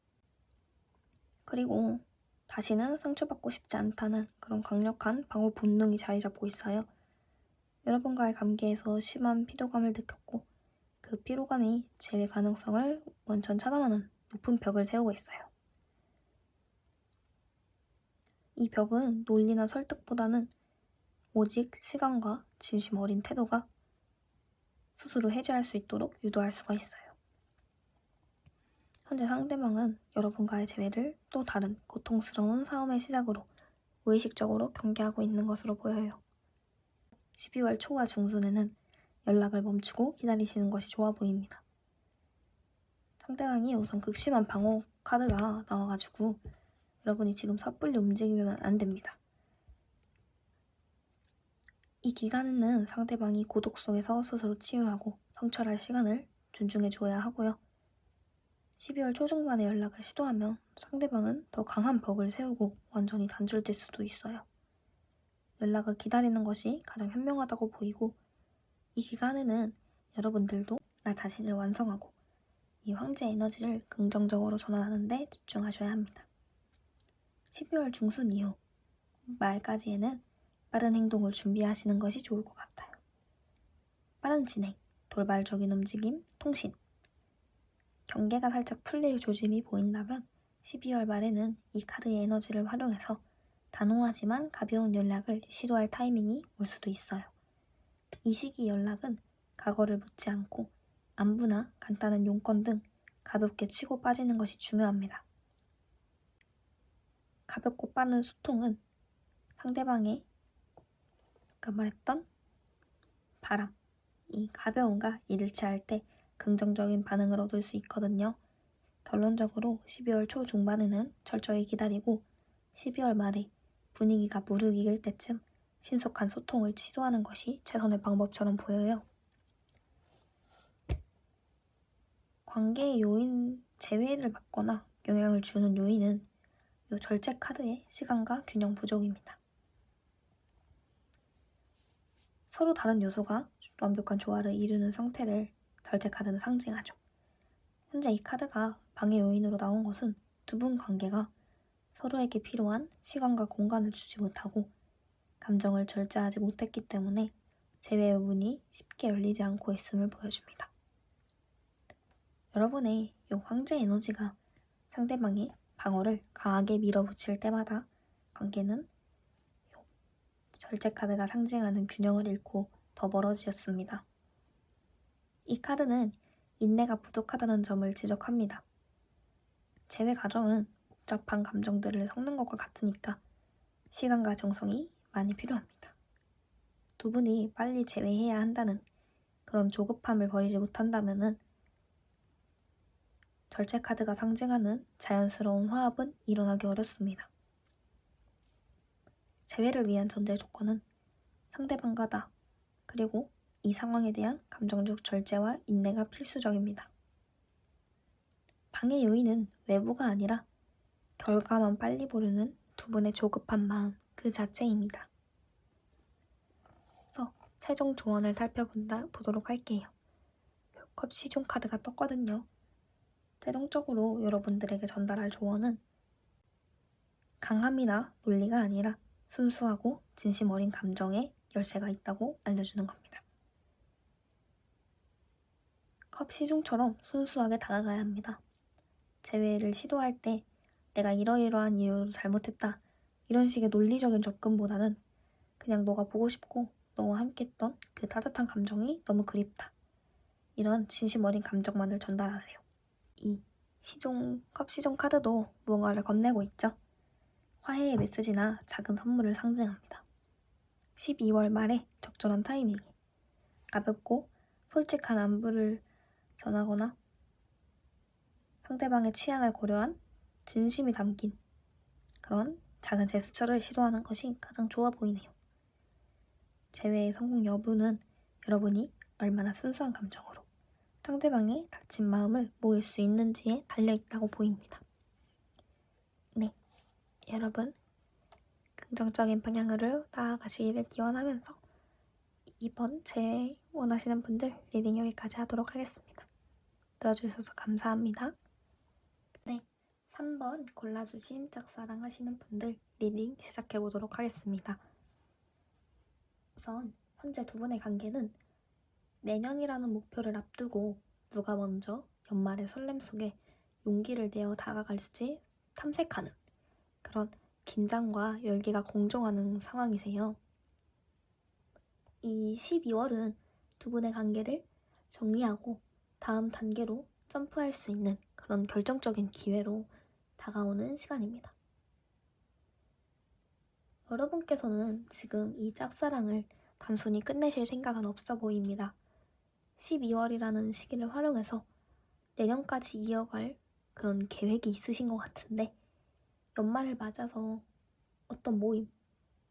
그리고 다시는 상처받고 싶지 않다는 그런 강력한 방어 본능이 자리 잡고 있어요. 여러분과의 관계에서 심한 피로감을 느꼈고 그 피로감이 재회 가능성을 원천 차단하는 높은 벽을 세우고 있어요. 이 벽은 논리나 설득보다는 오직 시간과 진심 어린 태도가 스스로 해제할 수 있도록 유도할 수가 있어요. 현재 상대방은 여러분과의 재회를 또 다른 고통스러운 싸움의 시작으로 무의식적으로 경계하고 있는 것으로 보여요. 12월 초와 중순에는 연락을 멈추고 기다리시는 것이 좋아 보입니다. 상대방이 우선 극심한 방어 카드가 나와가지고 여러분이 지금 섣불리 움직이면 안 됩니다. 이 기간에는 상대방이 고독 속에서 스스로 치유하고 성찰할 시간을 존중해 줘야 하고요. 12월 초중반에 연락을 시도하면 상대방은 더 강한 벽을 세우고 완전히 단절될 수도 있어요. 연락을 기다리는 것이 가장 현명하다고 보이고 이 기간에는 여러분들도 나 자신을 완성하고 이 황제 에너지를 긍정적으로 전환하는 데 집중하셔야 합니다. 12월 중순 이후 말까지에는 빠른 행동을 준비하시는 것이 좋을 것 같아요. 빠른 진행, 돌발적인 움직임, 통신, 경계가 살짝 풀릴 조짐이 보인다면 12월 말에는 이 카드의 에너지를 활용해서 단호하지만 가벼운 연락을 시도할 타이밍이 올 수도 있어요. 이 시기 연락은 과거를 묻지 않고 안부나 간단한 용건 등 가볍게 치고 빠지는 것이 중요합니다. 가볍고 빠른 소통은 상대방의 아까 말했던 바람, 이 가벼움과 일치할 때 긍정적인 반응을 얻을 수 있거든요. 결론적으로 12월 초 중반에는 철저히 기다리고 12월 말에 분위기가 무르익을 때쯤 신속한 소통을 시도하는 것이 최선의 방법처럼 보여요. 관계의 요인 제외를 막거나 영향을 주는 요인은 이 절제 카드의 시간과 균형 부족입니다. 서로 다른 요소가 완벽한 조화를 이루는 상태를 절제 카드는 상징하죠. 현재 이 카드가 방해 요인으로 나온 것은 두 분 관계가 서로에게 필요한 시간과 공간을 주지 못하고 감정을 절제하지 못했기 때문에 재회의 문이 쉽게 열리지 않고 있음을 보여줍니다. 여러분의 이 황제 에너지가 상대방의 방어를 강하게 밀어붙일 때마다 관계는 절제 카드가 상징하는 균형을 잃고 더 멀어지었습니다. 이 카드는 인내가 부족하다는 점을 지적합니다. 재회 과정은 복잡한 감정들을 섞는 것과 같으니까 시간과 정성이 많이 필요합니다. 두 분이 빨리 재회해야 한다는 그런 조급함을 버리지 못한다면은 절제 카드가 상징하는 자연스러운 화합은 일어나기 어렵습니다. 재회를 위한 전제 조건은 상대방과 나, 그리고 이 상황에 대한 감정적 절제와 인내가 필수적입니다. 방해 요인은 외부가 아니라 결과만 빨리 보려는 두 분의 조급한 마음 그 자체입니다. 그래서 최종 조언을 살펴보도록 할게요. 컵 시종 카드가 떴거든요. 최종적으로 여러분들에게 전달할 조언은 강함이나 논리가 아니라 순수하고 진심 어린 감정에 열쇠가 있다고 알려주는 겁니다. 컵 시중처럼 순수하게 다가가야 합니다. 재회를 시도할 때 내가 이러이러한 이유로 잘못했다 이런 식의 논리적인 접근보다는 그냥 너가 보고 싶고 너와 함께했던 그 따뜻한 감정이 너무 그립다 이런 진심 어린 감정만을 전달하세요. 이 컵 시종 카드도 무언가를 건네고 있죠. 화해의 메시지나 작은 선물을 상징합니다. 12월 말에 적절한 타이밍에 가볍고 솔직한 안부를 전하거나 상대방의 취향을 고려한 진심이 담긴 그런 작은 제스처를 시도하는 것이 가장 좋아 보이네요. 재회의 성공 여부는 여러분이 얼마나 순수한 감정으로 상대방의 다친 마음을 모을 수 있는지에 달려있다고 보입니다. 네, 여러분 긍정적인 방향으로 나아가시기를 기원하면서 이번 재회 원하시는 분들 리딩 여기까지 하도록 하겠습니다. 들어주셔서 감사합니다. 네, 3번 골라주신 짝사랑 하시는 분들 리딩 시작해보도록 하겠습니다. 우선 현재 두 분의 관계는 내년이라는 목표를 앞두고 누가 먼저 연말의 설렘 속에 용기를 내어 다가갈지 탐색하는 그런 긴장과 열기가 공존하는 상황이세요. 이 12월은 두 분의 관계를 정리하고 다음 단계로 점프할 수 있는 그런 결정적인 기회로 다가오는 시간입니다. 여러분께서는 지금 이 짝사랑을 단순히 끝내실 생각은 없어 보입니다. 12월이라는 시기를 활용해서 내년까지 이어갈 그런 계획이 있으신 것 같은데 연말을 맞아서 어떤 모임,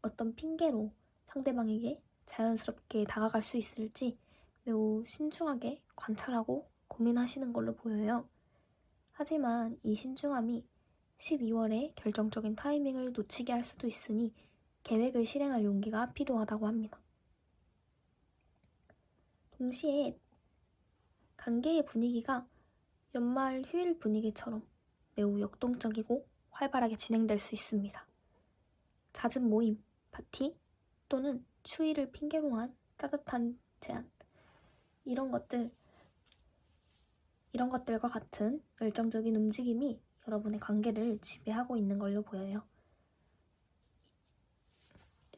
어떤 핑계로 상대방에게 자연스럽게 다가갈 수 있을지 매우 신중하게 관찰하고 고민하시는 걸로 보여요. 하지만 이 신중함이 12월에 결정적인 타이밍을 놓치게 할 수도 있으니 계획을 실행할 용기가 필요하다고 합니다. 동시에 관계의 분위기가 연말 휴일 분위기처럼 매우 역동적이고 활발하게 진행될 수 있습니다. 잦은 모임, 파티 또는 추위를 핑계로 한 따뜻한 제안 이런 것들과 같은 열정적인 움직임이 여러분의 관계를 지배하고 있는 걸로 보여요.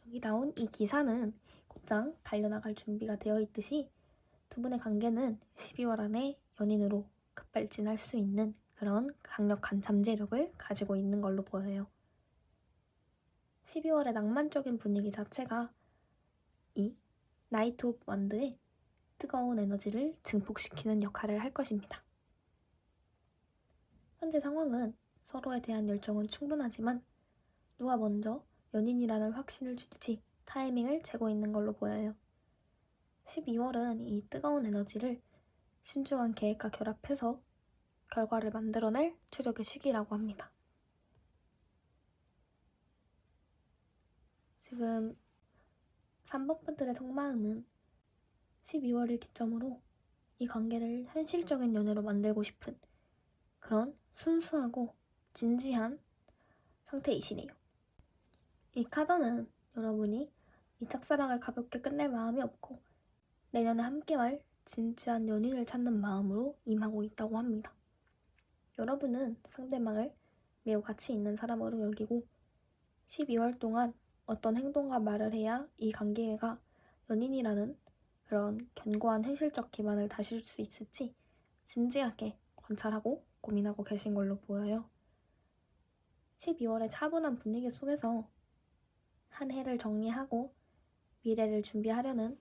여기 나온 이 기사는 곧장 달려나갈 준비가 되어 있듯이 두 분의 관계는 12월 안에 연인으로 급발진할 수 있는 그런 강력한 잠재력을 가지고 있는 걸로 보여요. 12월의 낭만적인 분위기 자체가 이 나이트 오브 원드의 뜨거운 에너지를 증폭시키는 역할을 할 것입니다. 현재 상황은 서로에 대한 열정은 충분하지만 누가 먼저 연인이라는 확신을 줄지 타이밍을 재고 있는 걸로 보여요. 12월은 이 뜨거운 에너지를 신중한 계획과 결합해서 결과를 만들어낼 최적의 시기라고 합니다. 지금 3번분들의 속마음은 12월을 기점으로 이 관계를 현실적인 연애로 만들고 싶은 그런 순수하고 진지한 상태이시네요. 이 카드는 여러분이 이 짝사랑을 가볍게 끝낼 마음이 없고 내년에 함께할 진지한 연인을 찾는 마음으로 임하고 있다고 합니다. 여러분은 상대방을 매우 가치 있는 사람으로 여기고 12월 동안 어떤 행동과 말을 해야 이 관계가 연인이라는 그런 견고한 현실적 기반을 다질 수 있을지 진지하게 관찰하고 고민하고 계신 걸로 보여요. 12월의 차분한 분위기 속에서 한 해를 정리하고 미래를 준비하려는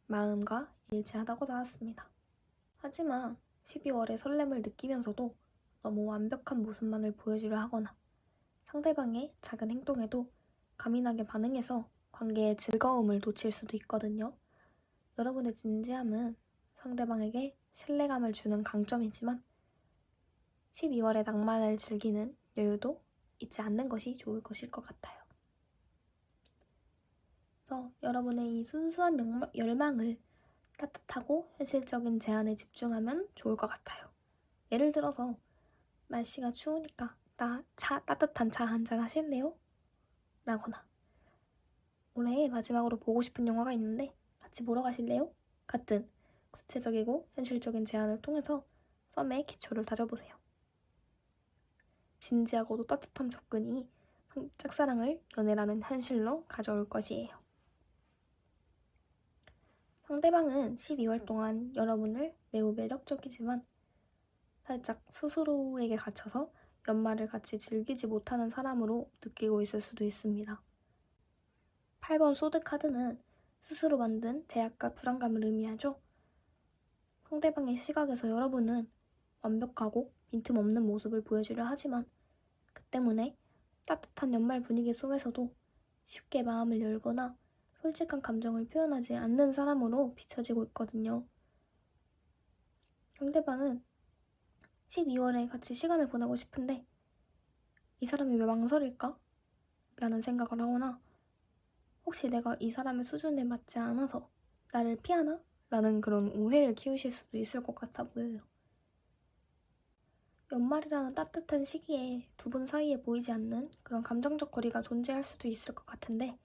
마음과 일치하다고 나왔습니다. 하지만 12월의 설렘을 느끼면서도 너무 완벽한 모습만을 보여주려 하거나 상대방의 작은 행동에도 과민하게 반응해서 관계의 즐거움을 놓칠 수도 있거든요. 여러분의 진지함은 상대방에게 신뢰감을 주는 강점이지만 12월의 낭만을 즐기는 여유도 잊지 않는 것이 좋을 것일 것 같아요. 그래서 여러분의 이 순수한 열망을 따뜻하고 현실적인 제안에 집중하면 좋을 것 같아요. 예를 들어서 날씨가 추우니까 따뜻한 차 한잔 하실래요? 라거나 올해 마지막으로 보고 싶은 영화가 있는데 같이 보러 가실래요? 같은 구체적이고 현실적인 제안을 통해서 썸의 기초를 다져보세요. 진지하고도 따뜻한 접근이 짝사랑을 연애라는 현실로 가져올 것이에요. 상대방은 12월 동안 여러분을 매우 매력적이지만 살짝 스스로에게 갇혀서 연말을 같이 즐기지 못하는 사람으로 느끼고 있을 수도 있습니다. 8번 소드 카드는 스스로 만든 제약과 불안감을 의미하죠. 상대방의 시각에서 여러분은 완벽하고 빈틈없는 모습을 보여주려 하지만 그 때문에 따뜻한 연말 분위기 속에서도 쉽게 마음을 열거나 솔직한 감정을 표현하지 않는 사람으로 비춰지고 있거든요. 상대방은 12월에 같이 시간을 보내고 싶은데 이 사람이 왜 망설일까? 라는 생각을 하거나 혹시 내가 이 사람의 수준에 맞지 않아서 나를 피하나? 라는 그런 오해를 키우실 수도 있을 것 같아 보여요. 연말이라는 따뜻한 시기에 두 분 사이에 보이지 않는 그런 감정적 거리가 존재할 수도 있을 것 같은데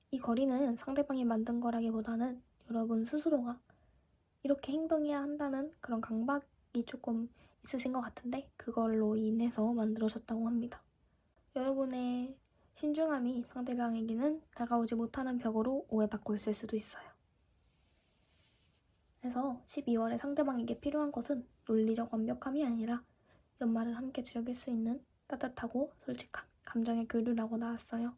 이 거리는 상대방이 만든 거라기보다는 여러분 스스로가 이렇게 행동해야 한다는 그런 강박이 조금 있으신 것 같은데 그걸로 인해서 만들어졌다고 합니다. 여러분의 신중함이 상대방에게는 다가오지 못하는 벽으로 오해받고 있을 수도 있어요. 그래서 12월에 상대방에게 필요한 것은 논리적 완벽함이 아니라 연말을 함께 즐길 수 있는 따뜻하고 솔직한 감정의 교류라고 나왔어요.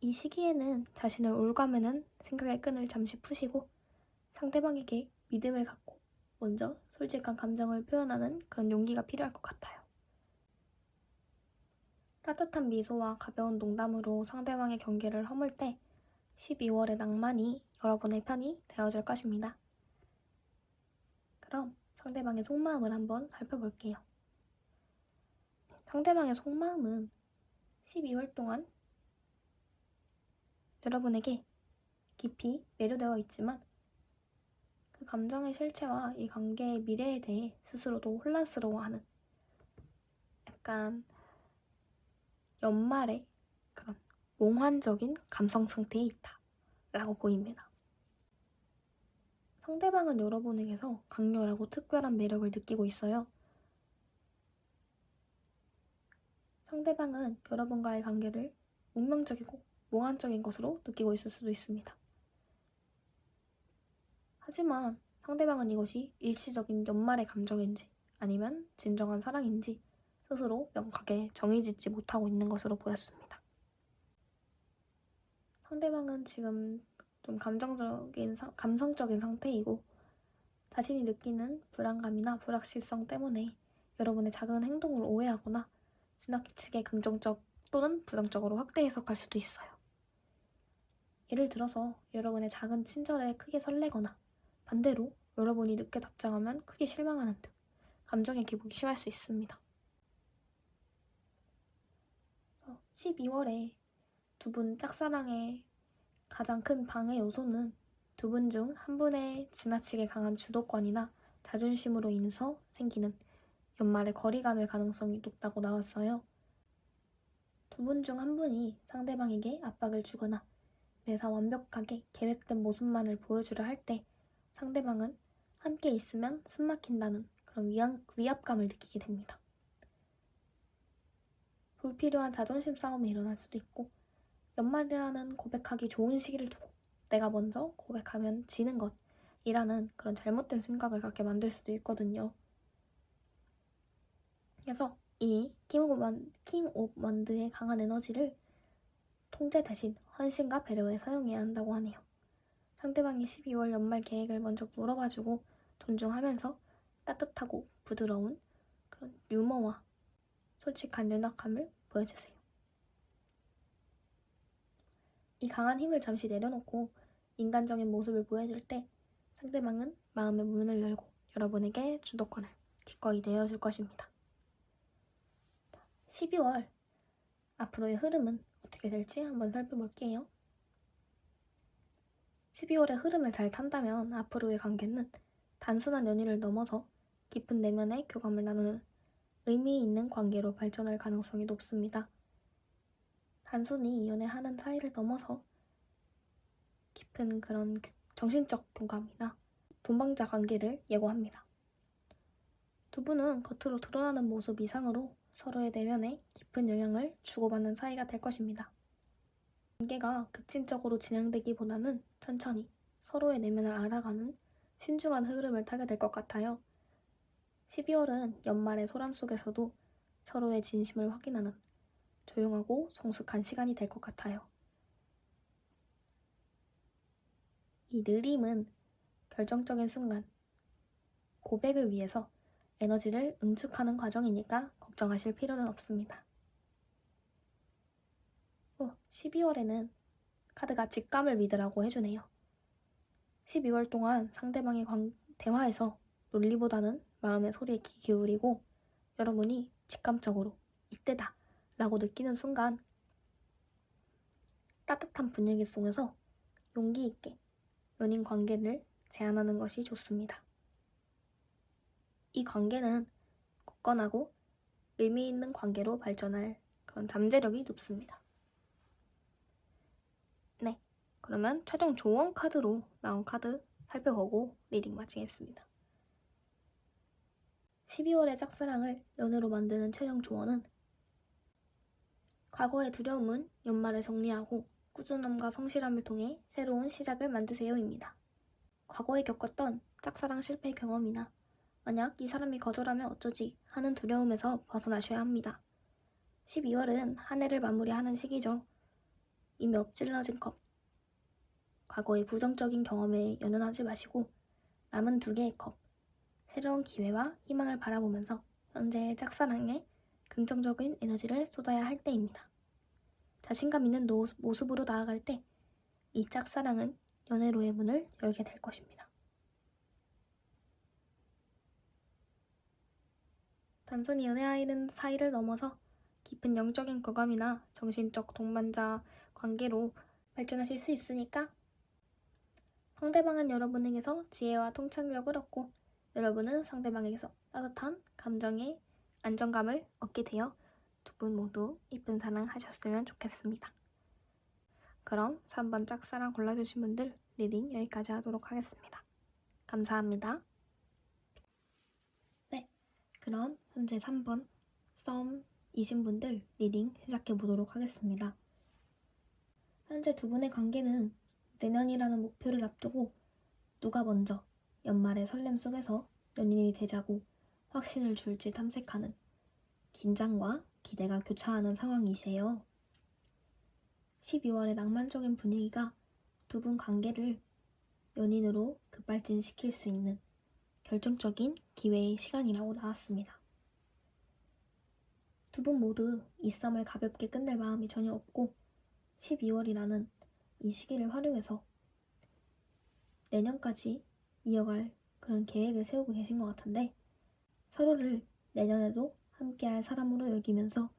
이 시기에는 자신을 올가매는 생각의 끈을 잠시 푸시고 상대방에게 믿음을 갖고 먼저 솔직한 감정을 표현하는 그런 용기가 필요할 것 같아요. 따뜻한 미소와 가벼운 농담으로 상대방의 경계를 허물 때 12월의 낭만이 여러분의 편이 되어줄 것입니다. 그럼 상대방의 속마음을 한번 살펴볼게요. 상대방의 속마음은 12월 동안 여러분에게 깊이 매료되어 있지만 그 감정의 실체와 이 관계의 미래에 대해 스스로도 혼란스러워하는 약간 연말에 그런 몽환적인 감성 상태에 있다 라고 보입니다. 상대방은 여러분에게서 강렬하고 특별한 매력을 느끼고 있어요. 상대방은 여러분과의 관계를 운명적이고 몽환적인 것으로 느끼고 있을 수도 있습니다. 하지만 상대방은 이것이 일시적인 연말의 감정인지 아니면 진정한 사랑인지 스스로 명확하게 정의짓지 못하고 있는 것으로 보였습니다. 상대방은 지금 좀 감성적인 상태이고 자신이 느끼는 불안감이나 불확실성 때문에 여러분의 작은 행동을 오해하거나 지나치게 긍정적 또는 부정적으로 확대 해석할 수도 있어요. 예를 들어서 여러분의 작은 친절에 크게 설레거나 반대로 여러분이 늦게 답장하면 크게 실망하는 등 감정의 기복이 심할 수 있습니다. 12월에 두 분 짝사랑에 가장 큰 방해 요소는 두 분 중 한 분의 지나치게 강한 주도권이나 자존심으로 인해서 생기는 연말의 거리감일 가능성이 높다고 나왔어요. 두 분 중 한 분이 상대방에게 압박을 주거나 매사 완벽하게 계획된 모습만을 보여주려 할 때 상대방은 함께 있으면 숨막힌다는 그런 위압감을 느끼게 됩니다. 불필요한 자존심 싸움이 일어날 수도 있고, 연말이라는 고백하기 좋은 시기를 두고 내가 먼저 고백하면 지는 것이라는 그런 잘못된 생각을 갖게 만들 수도 있거든요. 그래서 이 킹 오브 원드의 강한 에너지를 통제 대신 헌신과 배려에 사용해야 한다고 하네요. 상대방이 12월 연말 계획을 먼저 물어봐주고 존중하면서 따뜻하고 부드러운 그런 유머와 솔직한 연약함을 보여주세요. 이 강한 힘을 잠시 내려놓고 인간적인 모습을 보여줄 때 상대방은 마음의 문을 열고 여러분에게 주도권을 기꺼이 내어줄 것입니다. 12월 앞으로의 흐름은 어떻게 될지 한번 살펴볼게요. 12월의 흐름을 잘 탄다면 앞으로의 관계는 단순한 연인을 넘어서 깊은 내면의 교감을 나누는 의미 있는 관계로 발전할 가능성이 높습니다. 단순히 연애하는 사이를 넘어서 깊은 그런 정신적 교감이나 동반자 관계를 예고합니다. 두 분은 겉으로 드러나는 모습 이상으로 서로의 내면에 깊은 영향을 주고받는 사이가 될 것입니다. 관계가 급진적으로 진행되기보다는 천천히 서로의 내면을 알아가는 신중한 흐름을 타게 될 것 같아요. 12월은 연말의 소란 속에서도 서로의 진심을 확인하는 조용하고 성숙한 시간이 될 것 같아요. 이 느림은 결정적인 순간, 고백을 위해서 에너지를 응축하는 과정이니까 걱정하실 필요는 없습니다. 12월에는 카드가 직감을 믿으라고 해주네요. 12월 동안 상대방의 대화에서 논리보다는 마음의 소리에 귀 기울이고 여러분이 직감적으로 이때다 라고 느끼는 순간 따뜻한 분위기 속에서 용기 있게 연인 관계를 제안하는 것이 좋습니다. 이 관계는 굳건하고 의미 있는 관계로 발전할 그런 잠재력이 높습니다. 네, 그러면 최종 조언 카드로 나온 카드 살펴보고 리딩 마치겠습니다. 12월의 짝사랑을 연애로 만드는 최종 조언은 과거의 두려움은 연말에 정리하고 꾸준함과 성실함을 통해 새로운 시작을 만드세요입니다. 과거에 겪었던 짝사랑 실패 경험이나 만약 이 사람이 거절하면 어쩌지 하는 두려움에서 벗어나셔야 합니다. 12월은 한 해를 마무리하는 시기죠. 이미 엎질러진 컵. 과거의 부정적인 경험에 연연하지 마시고 남은 2개의 컵. 새로운 기회와 희망을 바라보면서 현재의 짝사랑에 긍정적인 에너지를 쏟아야 할 때입니다. 자신감 있는 모습으로 나아갈 때 이 짝사랑은 연애로의 문을 열게 될 것입니다. 단순히 연애하는 사이를 넘어서 깊은 영적인 교감이나 정신적 동반자 관계로 발전하실 수 있으니까 상대방은 여러분에게서 지혜와 통찰력을 얻고 여러분은 상대방에게서 따뜻한 감정의 안정감을 얻게 되어 두 분 모두 이쁜 사랑 하셨으면 좋겠습니다. 그럼 3번 짝사랑 골라주신 분들 리딩 여기까지 하도록 하겠습니다. 감사합니다. 네, 그럼 현재 3번 썸이신 분들 리딩 시작해보도록 하겠습니다. 현재 두 분의 관계는 내년이라는 목표를 앞두고 누가 먼저 연말의 설렘 속에서 연인이 되자고 확신을 줄지 탐색하는 긴장과 기대가 교차하는 상황이세요. 12월의 낭만적인 분위기가 두 분 관계를 연인으로 급발진시킬 수 있는 결정적인 기회의 시간이라고 나왔습니다. 두 분 모두 이 썸을 가볍게 끝낼 마음이 전혀 없고 12월이라는 이 시기를 활용해서 내년까지 이어갈 그런 계획을 세우고 계신 것 같은데 서로를 내년에도 함께할 사람으로 여기면서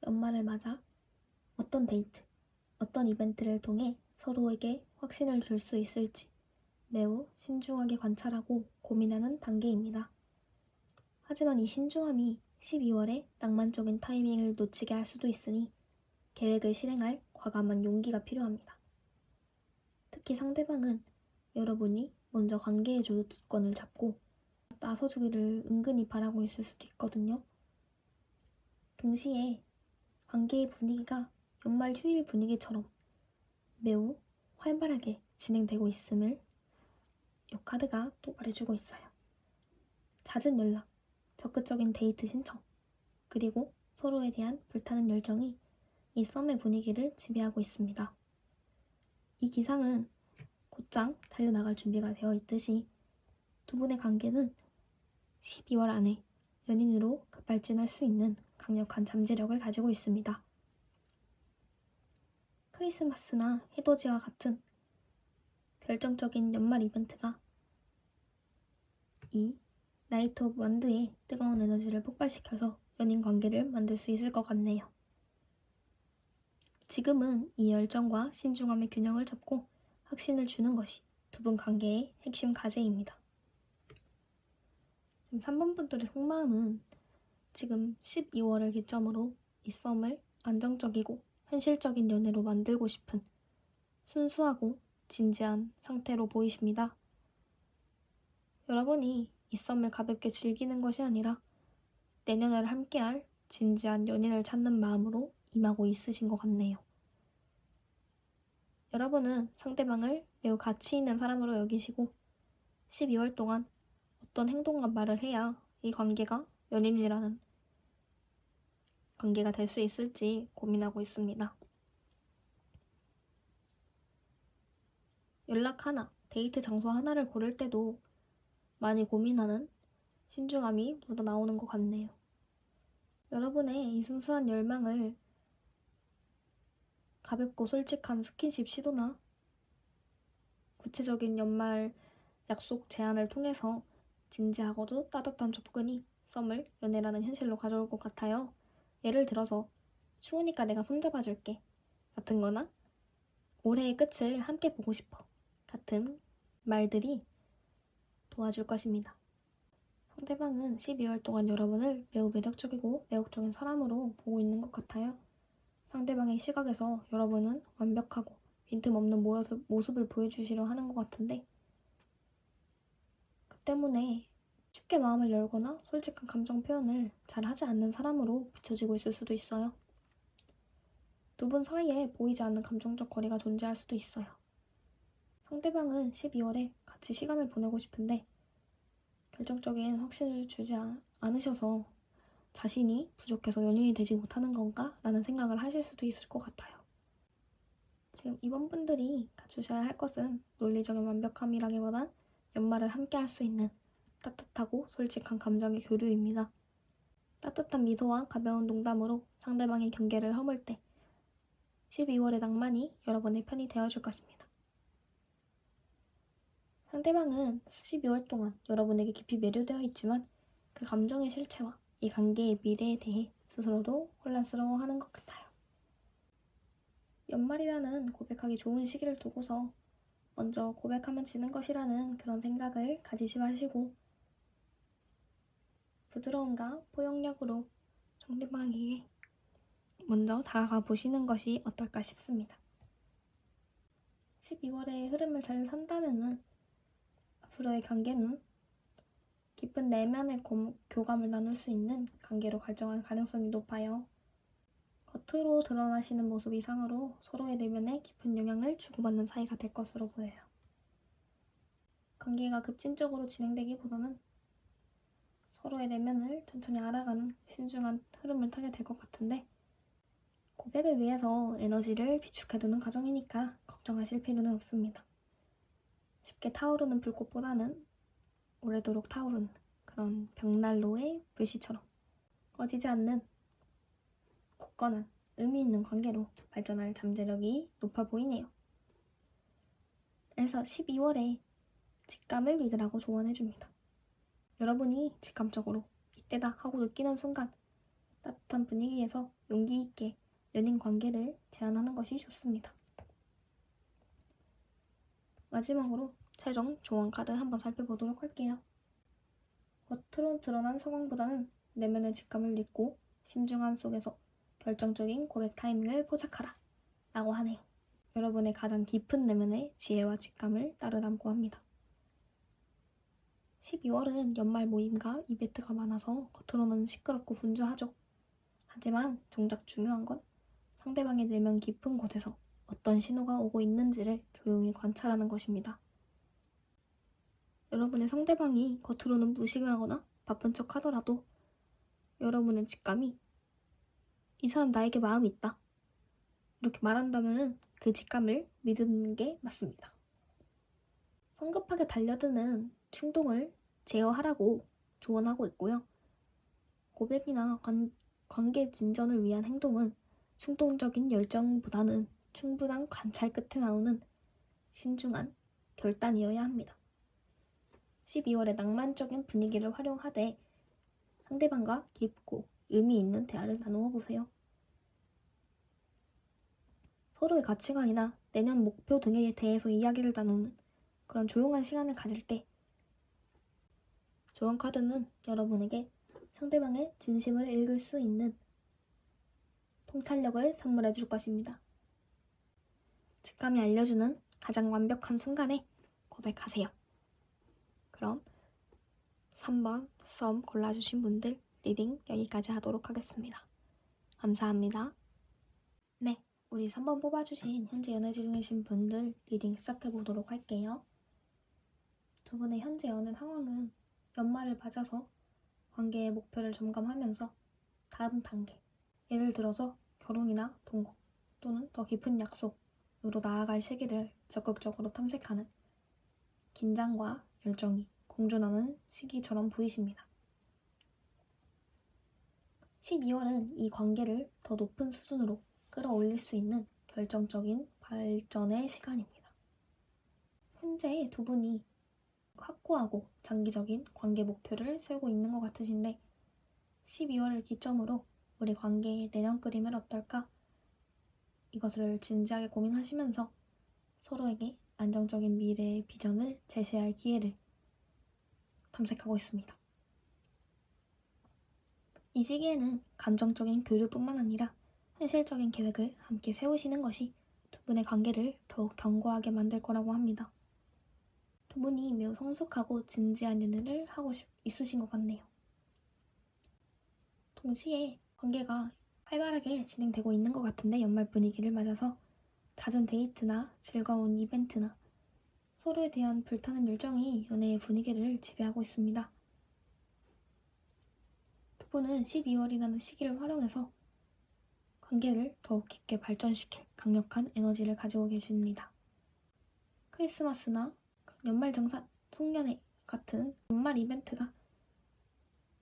연말을 맞아 어떤 데이트, 어떤 이벤트를 통해 서로에게 확신을 줄 수 있을지 매우 신중하게 관찰하고 고민하는 단계입니다. 하지만 이 신중함이 12월에 낭만적인 타이밍을 놓치게 할 수도 있으니 계획을 실행할 과감한 용기가 필요합니다. 특히 상대방은 여러분이 먼저 관계의 주도권을 잡고 나서주기를 은근히 바라고 있을 수도 있거든요. 동시에 관계의 분위기가 연말 휴일 분위기처럼 매우 활발하게 진행되고 있음을 이 카드가 또 말해주고 있어요. 잦은 연락, 적극적인 데이트 신청, 그리고 서로에 대한 불타는 열정이 이 썸의 분위기를 지배하고 있습니다. 이 기상은 곧장 달려나갈 준비가 되어 있듯이 두 분의 관계는 12월 안에 연인으로 급발진할 수 있는 강력한 잠재력을 가지고 있습니다. 크리스마스나 해돋이와 같은 결정적인 연말 이벤트가 이 나이트 오브 완드의 뜨거운 에너지를 폭발시켜서 연인 관계를 만들 수 있을 것 같네요. 지금은 이 열정과 신중함의 균형을 잡고 확신을 주는 것이 두 분 관계의 핵심 과제입니다. 지금 3번 분들의 속마음은 지금 12월을 기점으로 이 썸을 안정적이고 현실적인 연애로 만들고 싶은 순수하고 진지한 상태로 보이십니다. 여러분이 이 썸을 가볍게 즐기는 것이 아니라 내년을 함께할 진지한 연인을 찾는 마음으로 임하고 있으신 것 같네요. 여러분은 상대방을 매우 가치 있는 사람으로 여기시고 12월 동안 어떤 행동과 말을 해야 이 관계가 연인이라는 관계가 될 수 있을지 고민하고 있습니다. 연락 하나, 데이트 장소 하나를 고를 때도 많이 고민하는 신중함이 묻어나오는 것 같네요. 여러분의 이 순수한 열망을 가볍고 솔직한 스킨십 시도나 구체적인 연말 약속 제안을 통해서 진지하고도 따뜻한 접근이 썸을 연애라는 현실로 가져올 것 같아요. 예를 들어서 추우니까 내가 손잡아줄게 같은 거나 올해의 끝을 함께 보고 싶어 같은 말들이 도와줄 것입니다. 상대방은 12월 동안 여러분을 매우 매력적이고 매혹적인 사람으로 보고 있는 것 같아요. 상대방의 시각에서 여러분은 완벽하고 빈틈없는 모습을 보여주시려 하는 것 같은데 그 때문에 쉽게 마음을 열거나 솔직한 감정 표현을 잘 하지 않는 사람으로 비춰지고 있을 수도 있어요. 두 분 사이에 보이지 않는 감정적 거리가 존재할 수도 있어요. 상대방은 12월에 같이 시간을 보내고 싶은데 결정적인 확신을 주지 않으셔서 자신이 부족해서 연인이 되지 못하는 건가? 라는 생각을 하실 수도 있을 것 같아요. 지금 이번 분들이 갖추셔야 할 것은 논리적인 완벽함이라기보단 연말을 함께 할 수 있는 따뜻하고 솔직한 감정의 교류입니다. 따뜻한 미소와 가벼운 농담으로 상대방의 경계를 허물 때 12월의 낭만이 여러분의 편이 되어줄 것입니다. 상대방은 12월 동안 여러분에게 깊이 매료되어 있지만 그 감정의 실체와 이 관계의 미래에 대해 스스로도 혼란스러워하는 것 같아요. 연말이라는 고백하기 좋은 시기를 두고서 먼저 고백하면 지는 것이라는 그런 생각을 가지지 마시고 부드러움과 포용력으로 상대방에게 먼저 다가가 보시는 것이 어떨까 싶습니다. 12월의 흐름을 잘 산다면은 앞으로의 관계는 깊은 내면의 교감을 나눌 수 있는 관계로 발전할 가능성이 높아요. 겉으로 드러나시는 모습 이상으로 서로의 내면에 깊은 영향을 주고받는 사이가 될 것으로 보여요. 관계가 급진적으로 진행되기보다는 서로의 내면을 천천히 알아가는 신중한 흐름을 타게 될 것 같은데 고백을 위해서 에너지를 비축해두는 과정이니까 걱정하실 필요는 없습니다. 쉽게 타오르는 불꽃보다는 오래도록 타오르는 그런 벽난로의 불씨처럼 꺼지지 않는 굳건한 의미 있는 관계로 발전할 잠재력이 높아 보이네요. 그래서 12월에 직감을 믿으라고 조언해줍니다. 여러분이 직감적으로 이때다 하고 느끼는 순간 따뜻한 분위기에서 용기 있게 연인 관계를 제안하는 것이 좋습니다. 마지막으로 최종 조언 카드 한번 살펴보도록 할게요. 겉으로 드러난 상황보다는 내면의 직감을 읽고 심중함 속에서 결정적인 고백 타이밍을 포착하라 라고 하네요. 여러분의 가장 깊은 내면의 지혜와 직감을 따르라고 합니다. 12월은 연말 모임과 이벤트가 많아서 겉으로는 시끄럽고 분주하죠. 하지만 정작 중요한 건 상대방의 내면 깊은 곳에서 어떤 신호가 오고 있는지를 조용히 관찰하는 것입니다. 여러분의 상대방이 겉으로는 무심하거나 바쁜 척 하더라도 여러분의 직감이 이 사람 나에게 마음이 있다 이렇게 말한다면 그 직감을 믿는 게 맞습니다. 성급하게 달려드는 충동을 제어하라고 조언하고 있고요. 고백이나 관계 진전을 위한 행동은 충동적인 열정보다는 충분한 관찰 끝에 나오는 신중한 결단이어야 합니다. 12월에 낭만적인 분위기를 활용하되 상대방과 깊고 의미 있는 대화를 나누어 보세요. 서로의 가치관이나 내년 목표 등에 대해서 이야기를 나누는 그런 조용한 시간을 가질 때 조언 카드는 여러분에게 상대방의 진심을 읽을 수 있는 통찰력을 선물해 줄 것입니다. 직감이 알려주는 가장 완벽한 순간에 고백하세요. 그럼 3번 썸 골라주신 분들 리딩 여기까지 하도록 하겠습니다. 감사합니다. 네, 우리 3번 뽑아주신 현재 연애 중이신 분들 리딩 시작해보도록 할게요. 두 분의 현재 연애 상황은 연말을 맞아서 관계의 목표를 점검하면서 다음 단계, 예를 들어서 결혼이나 동거 또는 더 깊은 약속으로 나아갈 시기를 적극적으로 탐색하는 긴장과 열정이 공존하는 시기처럼 보이십니다. 12월은 이 관계를 더 높은 수준으로 끌어올릴 수 있는 결정적인 발전의 시간입니다. 현재 두 분이 확고하고 장기적인 관계 목표를 세우고 있는 것 같으신데 12월을 기점으로 우리 관계의 내년 그림은 어떨까? 이것을 진지하게 고민하시면서 서로에게 안정적인 미래의 비전을 제시할 기회를 탐색하고 있습니다. 이 시기에는 감정적인 교류뿐만 아니라 현실적인 계획을 함께 세우시는 것이 두 분의 관계를 더욱 견고하게 만들 거라고 합니다. 두 분이 매우 성숙하고 진지한 연애를 하고 있으신 것 같네요. 동시에 관계가 활발하게 진행되고 있는 것 같은데 연말 분위기를 맞아서 잦은 데이트나 즐거운 이벤트나 서로에 대한 불타는 열정이 연애의 분위기를 지배하고 있습니다. 두 분은 12월이라는 시기를 활용해서 관계를 더욱 깊게 발전시킬 강력한 에너지를 가지고 계십니다. 크리스마스나 연말정산, 송년회 같은 연말 이벤트가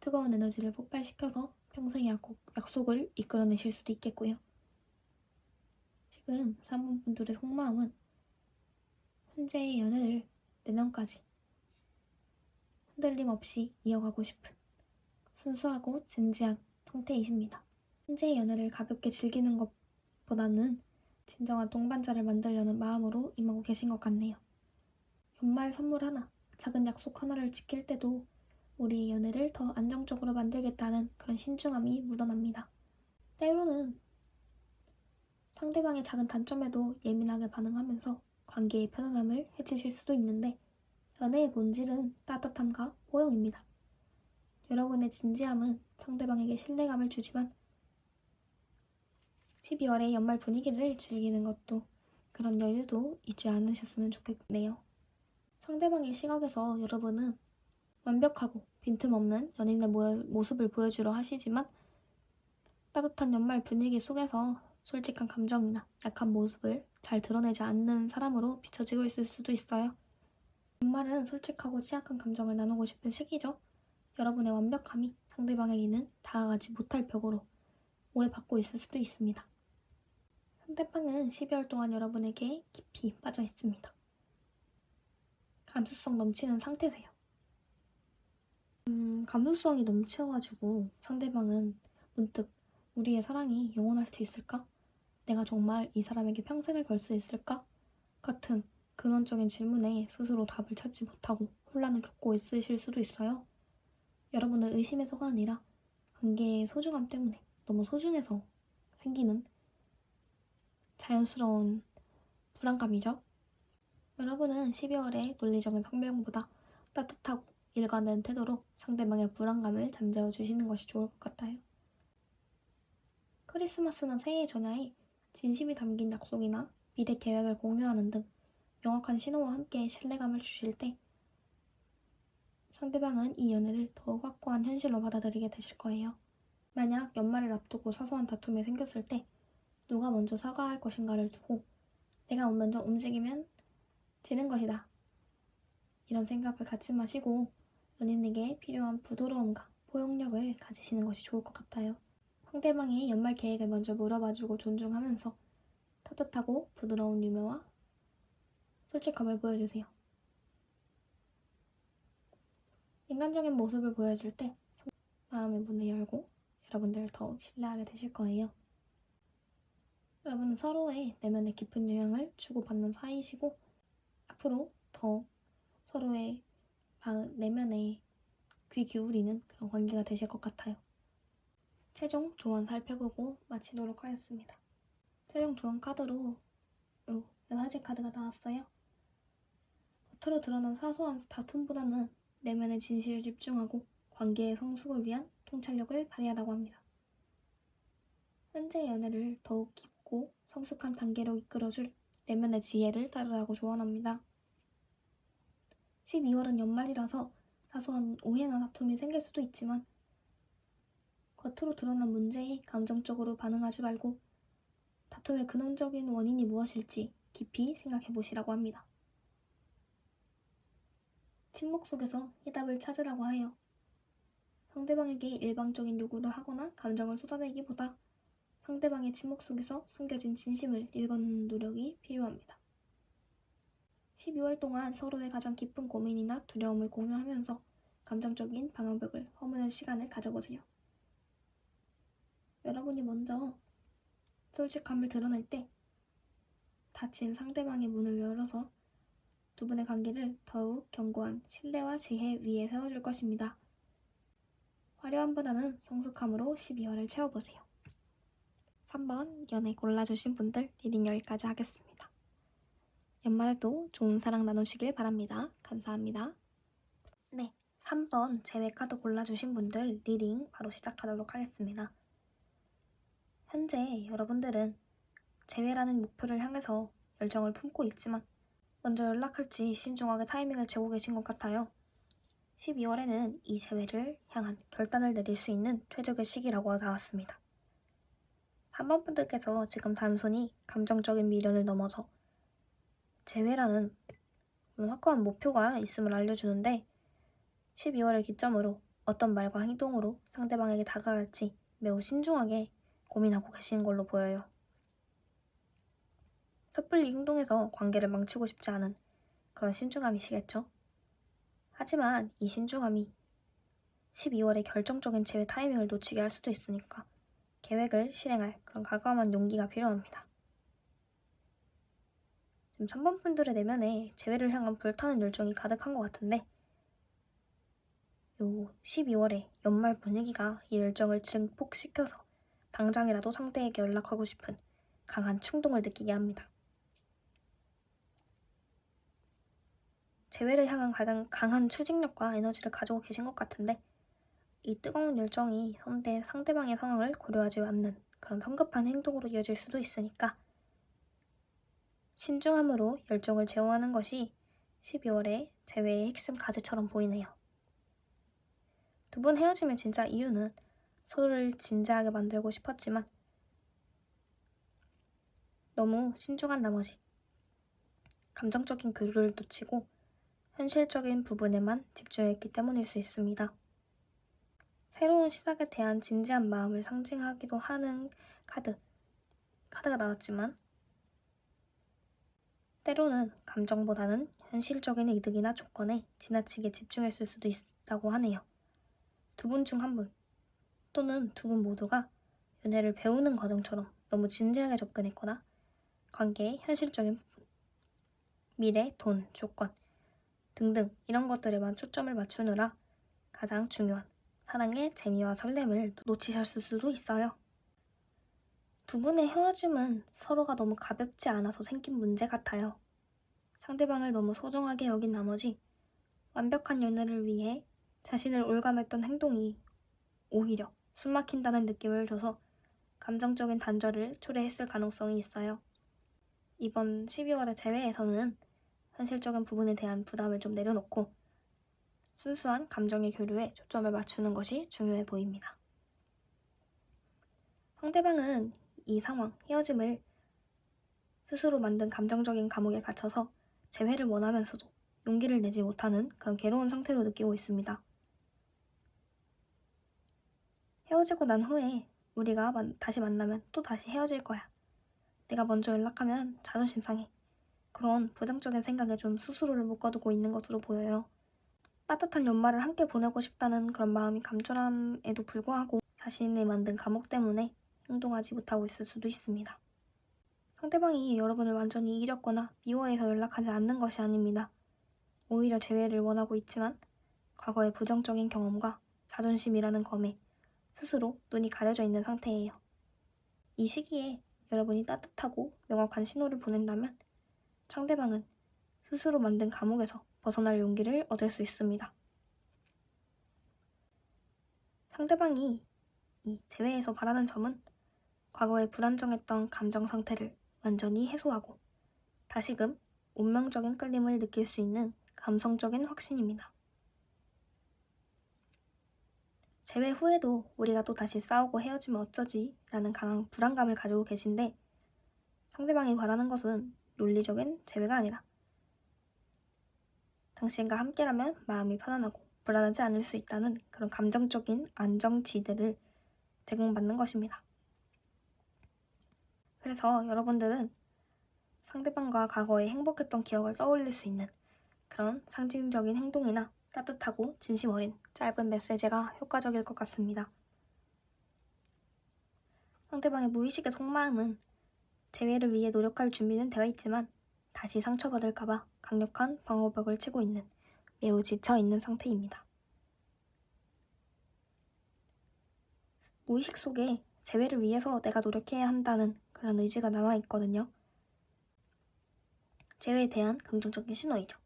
뜨거운 에너지를 폭발시켜서 평소의 약속을 이끌어내실 수도 있겠고요. 지금 3번 분들의 속마음은 현재의 연애를 내년까지 흔들림 없이 이어가고 싶은 순수하고 진지한 상태이십니다. 현재의 연애를 가볍게 즐기는 것보다는 진정한 동반자를 만들려는 마음으로 임하고 계신 것 같네요. 연말 선물 하나, 작은 약속 하나를 지킬 때도 우리의 연애를 더 안정적으로 만들겠다는 그런 신중함이 묻어납니다. 때로는 상대방의 작은 단점에도 예민하게 반응하면서 관계의 편안함을 해치실 수도 있는데 연애의 본질은 따뜻함과 포용입니다. 여러분의 진지함은 상대방에게 신뢰감을 주지만 12월의 연말 분위기를 즐기는 것도 그런 여유도 잊지 않으셨으면 좋겠네요. 상대방의 시각에서 여러분은 완벽하고 빈틈없는 연인의 모습을 보여주려 하시지만 따뜻한 연말 분위기 속에서 솔직한 감정이나 약한 모습을 잘 드러내지 않는 사람으로 비춰지고 있을 수도 있어요. 연말은 솔직하고 취약한 감정을 나누고 싶은 시기죠. 여러분의 완벽함이 상대방에게는 다가가지 못할 벽으로 오해받고 있을 수도 있습니다. 상대방은 12월 동안 여러분에게 깊이 빠져 있습니다. 감수성 넘치는 상태세요. 감수성이 넘쳐가지고 상대방은 문득 우리의 사랑이 영원할 수 있을까? 내가 정말 이 사람에게 평생을 걸 수 있을까? 같은 근원적인 질문에 스스로 답을 찾지 못하고 혼란을 겪고 있으실 수도 있어요. 여러분은 의심해서가 아니라 관계의 소중함 때문에 너무 소중해서 생기는 자연스러운 불안감이죠. 여러분은 12월에 논리적인 설명보다 따뜻하고 일관된 태도로 상대방의 불안감을 잠재워 주시는 것이 좋을 것 같아요. 크리스마스나 새해 전야에 진심이 담긴 약속이나 미래 계획을 공유하는 등 명확한 신호와 함께 신뢰감을 주실 때 상대방은 이 연애를 더욱 확고한 현실로 받아들이게 되실 거예요. 만약 연말을 앞두고 사소한 다툼이 생겼을 때 누가 먼저 사과할 것인가를 두고 내가 먼저 움직이면 지는 것이다. 이런 생각을 갖지 마시고 연인에게 필요한 부드러움과 포용력을 가지시는 것이 좋을 것 같아요. 상대방의 연말 계획을 먼저 물어봐주고 존중하면서 따뜻하고 부드러운 유머와 솔직함을 보여주세요. 인간적인 모습을 보여줄 때 마음의 문을 열고 여러분들을 더욱 신뢰하게 되실 거예요. 여러분은 서로의 내면의 깊은 영향을 주고받는 사이이시고 앞으로 더 서로의 내면에 귀 기울이는 그런 관계가 되실 것 같아요. 최종 조언 살펴보고 마치도록 하겠습니다. 최종 조언 카드로 연하제 카드가 나왔어요. 겉으로 드러난 사소한 다툼보다는 내면의 진실을 집중하고 관계의 성숙을 위한 통찰력을 발휘하라고 합니다. 현재의 연애를 더욱 깊고 성숙한 단계로 이끌어줄 내면의 지혜를 따르라고 조언합니다. 12월은 연말이라서 사소한 오해나 다툼이 생길 수도 있지만 겉으로 드러난 문제에 감정적으로 반응하지 말고 다툼의 근원적인 원인이 무엇일지 깊이 생각해 보시라고 합니다. 침묵 속에서 해답을 찾으라고 해요. 상대방에게 일방적인 요구를 하거나 감정을 쏟아내기보다 상대방의 침묵 속에서 숨겨진 진심을 읽어내는 노력이 필요합니다. 12월 동안 서로의 가장 깊은 고민이나 두려움을 공유하면서 감정적인 방어벽을 허무는 시간을 가져보세요. 여러분이 먼저 솔직함을 드러낼 때 닫힌 상대방의 문을 열어서 두 분의 관계를 더욱 견고한 신뢰와 지혜 위에 세워줄 것입니다. 화려함보다는 성숙함으로 12월을 채워보세요. 3번 연애 골라주신 분들 리딩 여기까지 하겠습니다. 연말에도 좋은 사랑 나누시길 바랍니다. 감사합니다. 네, 3번 재회 카드 골라주신 분들 리딩 바로 시작하도록 하겠습니다. 현재 여러분들은 재회라는 목표를 향해서 열정을 품고 있지만 먼저 연락할지 신중하게 타이밍을 재고 계신 것 같아요. 12월에는 이 재회를 향한 결단을 내릴 수 있는 최적의 시기라고 나왔습니다. 3번 분들께서 지금 단순히 감정적인 미련을 넘어서 재회라는 확고한 목표가 있음을 알려주는데 12월을 기점으로 어떤 말과 행동으로 상대방에게 다가갈지 매우 신중하게 고민하고 계시는 걸로 보여요. 섣불리 행동해서 관계를 망치고 싶지 않은 그런 신중함이시겠죠? 하지만 이 신중함이 12월의 결정적인 재회 타이밍을 놓치게 할 수도 있으니까 계획을 실행할 그런 과감한 용기가 필요합니다. 지금 3번 분들의 내면에 재회를 향한 불타는 열정이 가득한 것 같은데 요 12월에 연말 분위기가 이 열정을 증폭시켜서 당장이라도 상대에게 연락하고 싶은 강한 충동을 느끼게 합니다. 재회를 향한 가장 강한 추진력과 에너지를 가지고 계신 것 같은데 이 뜨거운 열정이 상대방의 상황을 고려하지 않는 그런 성급한 행동으로 이어질 수도 있으니까 신중함으로 열정을 제어하는 것이 12월의 재회의 핵심 과제처럼 보이네요. 두 분 헤어짐의 진짜 이유는 서로를 진지하게 만들고 싶었지만 너무 신중한 나머지 감정적인 교류를 놓치고 현실적인 부분에만 집중했기 때문일 수 있습니다. 새로운 시작에 대한 진지한 마음을 상징하기도 하는 카드가 나왔지만 때로는 감정보다는 현실적인 이득이나 조건에 지나치게 집중했을 수도 있다고 하네요. 두 분 중 한 분 또는 두 분 모두가 연애를 배우는 과정처럼 너무 진지하게 접근했거나 관계의 현실적인 부분, 미래, 돈, 조건 등등 이런 것들에만 초점을 맞추느라 가장 중요한 사랑의 재미와 설렘을 놓치셨을 수도 있어요. 두 분의 헤어짐은 서로가 너무 가볍지 않아서 생긴 문제 같아요. 상대방을 너무 소중하게 여긴 나머지 완벽한 연애를 위해 자신을 올감했던 행동이 오히려 숨막힌다는 느낌을 줘서 감정적인 단절을 초래했을 가능성이 있어요. 이번 12월의 재회에서는 현실적인 부분에 대한 부담을 좀 내려놓고 순수한 감정의 교류에 초점을 맞추는 것이 중요해 보입니다. 상대방은 이 상황, 헤어짐을 스스로 만든 감정적인 감옥에 갇혀서 재회를 원하면서도 용기를 내지 못하는 그런 괴로운 상태로 느끼고 있습니다. 헤어지고 난 후에 우리가 다시 만나면 또 다시 헤어질 거야. 내가 먼저 연락하면 자존심 상해. 그런 부정적인 생각에 좀 스스로를 묶어두고 있는 것으로 보여요. 따뜻한 연말을 함께 보내고 싶다는 그런 마음이 감출함에도 불구하고 자신이 만든 감옥 때문에 행동하지 못하고 있을 수도 있습니다. 상대방이 여러분을 완전히 잊었거나 미워해서 연락하지 않는 것이 아닙니다. 오히려 재회를 원하고 있지만 과거의 부정적인 경험과 자존심이라는 검에 스스로 눈이 가려져 있는 상태예요. 이 시기에 여러분이 따뜻하고 명확한 신호를 보낸다면 상대방은 스스로 만든 감옥에서 벗어날 용기를 얻을 수 있습니다. 상대방이 이 재회에서 바라는 점은 과거에 불안정했던 감정 상태를 완전히 해소하고 다시금 운명적인 끌림을 느낄 수 있는 감성적인 확신입니다. 재회 후에도 우리가 또 다시 싸우고 헤어지면 어쩌지? 라는 강한 불안감을 가지고 계신데 상대방이 바라는 것은 논리적인 재회가 아니라 당신과 함께라면 마음이 편안하고 불안하지 않을 수 있다는 그런 감정적인 안정지대를 제공받는 것입니다. 그래서 여러분들은 상대방과 과거에 행복했던 기억을 떠올릴 수 있는 그런 상징적인 행동이나 따뜻하고 진심 어린 짧은 메시지가 효과적일 것 같습니다. 상대방의 무의식의 속마음은 재회를 위해 노력할 준비는 되어 있지만 다시 상처받을까봐 강력한 방어벽을 치고 있는 매우 지쳐있는 상태입니다. 무의식 속에 재회를 위해서 내가 노력해야 한다는 그런 의지가 남아있거든요. 재회에 대한 긍정적인 신호이죠.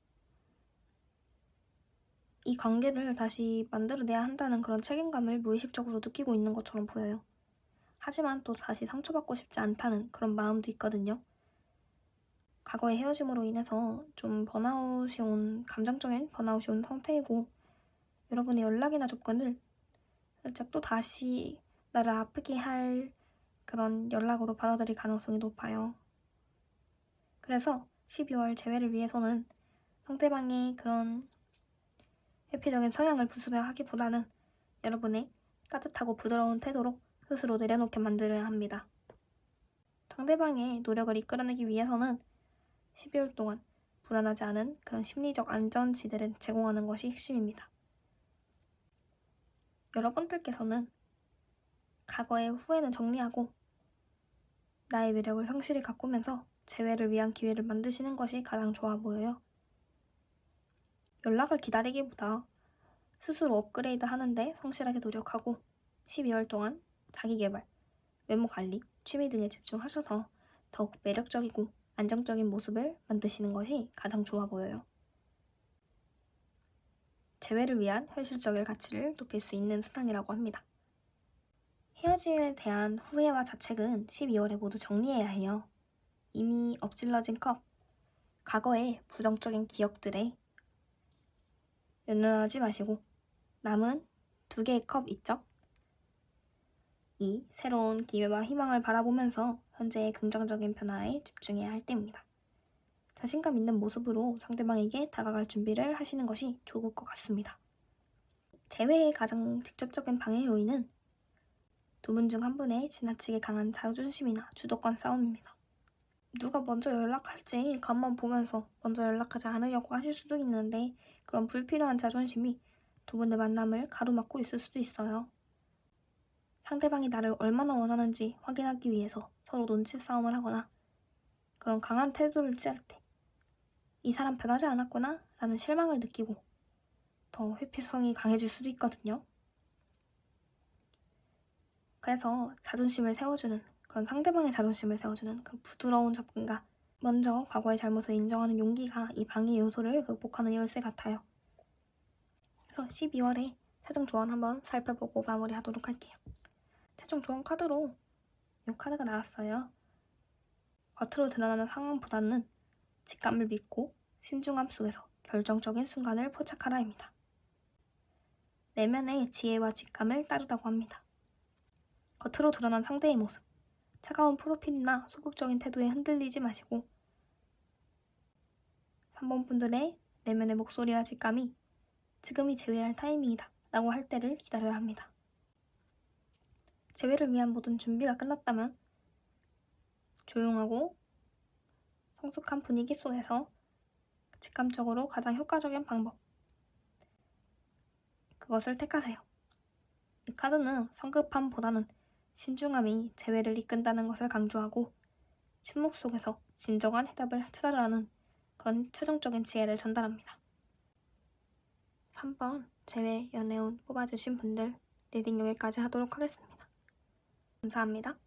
이 관계를 다시 만들어내야 한다는 그런 책임감을 무의식적으로 느끼고 있는 것처럼 보여요. 하지만 또 다시 상처받고 싶지 않다는 그런 마음도 있거든요. 과거의 헤어짐으로 인해서 좀 감정적인 번아웃이 온 상태이고 여러분의 연락이나 접근을 살짝 또 다시 나를 아프게 할 그런 연락으로 받아들일 가능성이 높아요. 그래서 12월 재회를 위해서는 상대방의 그런 회피적인 성향을 부수려 하기보다는 여러분의 따뜻하고 부드러운 태도로 스스로 내려놓게 만들어야 합니다. 상대방의 노력을 이끌어내기 위해서는 12월 동안 불안하지 않은 그런 심리적 안전지대를 제공하는 것이 핵심입니다. 여러분들께서는 과거의 후회는 정리하고 나의 매력을 성실히 가꾸면서 재회를 위한 기회를 만드시는 것이 가장 좋아 보여요. 연락을 기다리기보다 스스로 업그레이드 하는데 성실하게 노력하고 12월 동안 자기개발, 외모 관리, 취미 등에 집중하셔서 더욱 매력적이고 안정적인 모습을 만드시는 것이 가장 좋아 보여요. 재회를 위한 현실적인 가치를 높일 수 있는 수단이라고 합니다. 헤어짐에 대한 후회와 자책은 12월에 모두 정리해야 해요. 이미 엎질러진 컵, 과거의 부정적인 기억들에 연연하지 마시고 남은 2개의 컵 있죠? 이 새로운 기회와 희망을 바라보면서 현재의 긍정적인 변화에 집중해야 할 때입니다. 자신감 있는 모습으로 상대방에게 다가갈 준비를 하시는 것이 좋을 것 같습니다. 재회의 가장 직접적인 방해 요인은 두 분 중 한 분의 지나치게 강한 자존심이나 주도권 싸움입니다. 누가 먼저 연락할지 간만 보면서 먼저 연락하지 않으려고 하실 수도 있는데 그런 불필요한 자존심이 두 분의 만남을 가로막고 있을 수도 있어요. 상대방이 나를 얼마나 원하는지 확인하기 위해서 서로 눈치 싸움을 하거나 그런 강한 태도를 취할 때 이 사람 변하지 않았구나 라는 실망을 느끼고 더 회피성이 강해질 수도 있거든요. 그래서 자존심을 세워주는 그런 상대방의 자존심을 세워주는 그런 부드러운 접근과 먼저 과거의 잘못을 인정하는 용기가 이 방해 요소를 극복하는 열쇠 같아요. 그래서 12월에 최종 조언 한번 살펴보고 마무리하도록 할게요. 최종 조언 카드로 이 카드가 나왔어요. 겉으로 드러나는 상황보다는 직감을 믿고 신중함 속에서 결정적인 순간을 포착하라입니다. 내면의 지혜와 직감을 따르라고 합니다. 겉으로 드러난 상대의 모습, 차가운 프로필이나 소극적인 태도에 흔들리지 마시고 3번 분들의 내면의 목소리와 직감이 지금이 제외할 타이밍이다 라고 할 때를 기다려야 합니다. 제외를 위한 모든 준비가 끝났다면 조용하고 성숙한 분위기 속에서 직감적으로 가장 효과적인 방법, 그것을 택하세요. 이 카드는 성급함보다는 신중함이 재회를 이끈다는 것을 강조하고 침묵 속에서 진정한 해답을 찾아라는 그런 최종적인 지혜를 전달합니다. 3번 재회 연애운 뽑아주신 분들 리딩 여기까지 하도록 하겠습니다. 감사합니다.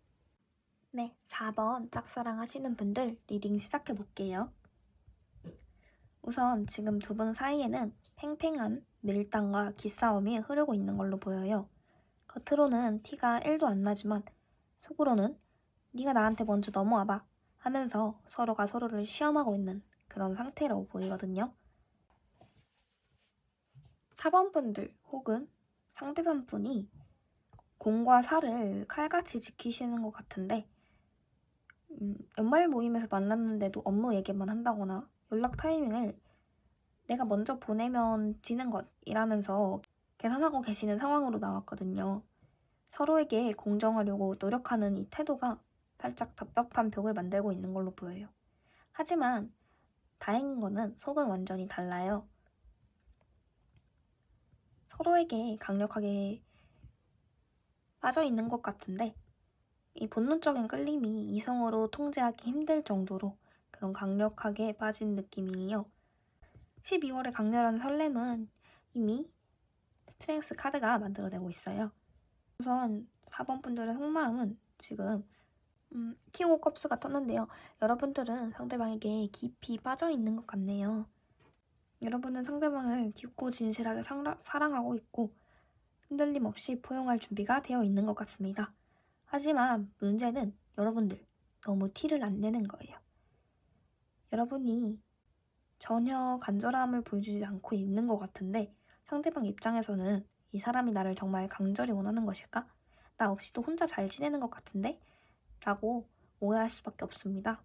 네, 4번 짝사랑 하시는 분들 리딩 시작해 볼게요. 우선 지금 두 분 사이에는 팽팽한 밀당과 기싸움이 흐르고 있는 걸로 보여요. 겉으로는 티가 1도 안 나지만 속으로는 네가 나한테 먼저 넘어와봐 하면서 서로가 서로를 시험하고 있는 그런 상태라고 보이거든요. 4번 분들 혹은 상대방 분이 공과 사를 칼같이 지키시는 것 같은데 연말 모임에서 만났는데도 업무 얘기만 한다거나 연락 타이밍을 내가 먼저 보내면 지는 것이라면서 계산하고 계시는 상황으로 나왔거든요. 서로에게 공정하려고 노력하는 이 태도가 살짝 답답한 벽을 만들고 있는 걸로 보여요. 하지만 다행인 거는 속은 완전히 달라요. 서로에게 강력하게 빠져 있는 것 같은데 이 본능적인 끌림이 이성으로 통제하기 힘들 정도로 그런 강력하게 빠진 느낌이에요. 12월의 강렬한 설렘은 이미 스트렝스 카드가 만들어내고 있어요. 우선 4번 분들의 속마음은 지금 킹 오브 컵스가 떴는데요. 여러분들은 상대방에게 깊이 빠져 있는 것 같네요. 여러분은 상대방을 깊고 진실하게 사랑하고 있고 흔들림 없이 포용할 준비가 되어 있는 것 같습니다. 하지만 문제는 여러분들 너무 티를 안 내는 거예요. 여러분이 전혀 간절함을 보여주지 않고 있는 것 같은데 상대방 입장에서는 이 사람이 나를 정말 강절히 원하는 것일까? 나 없이도 혼자 잘 지내는 것 같은데? 라고 오해할 수밖에 없습니다.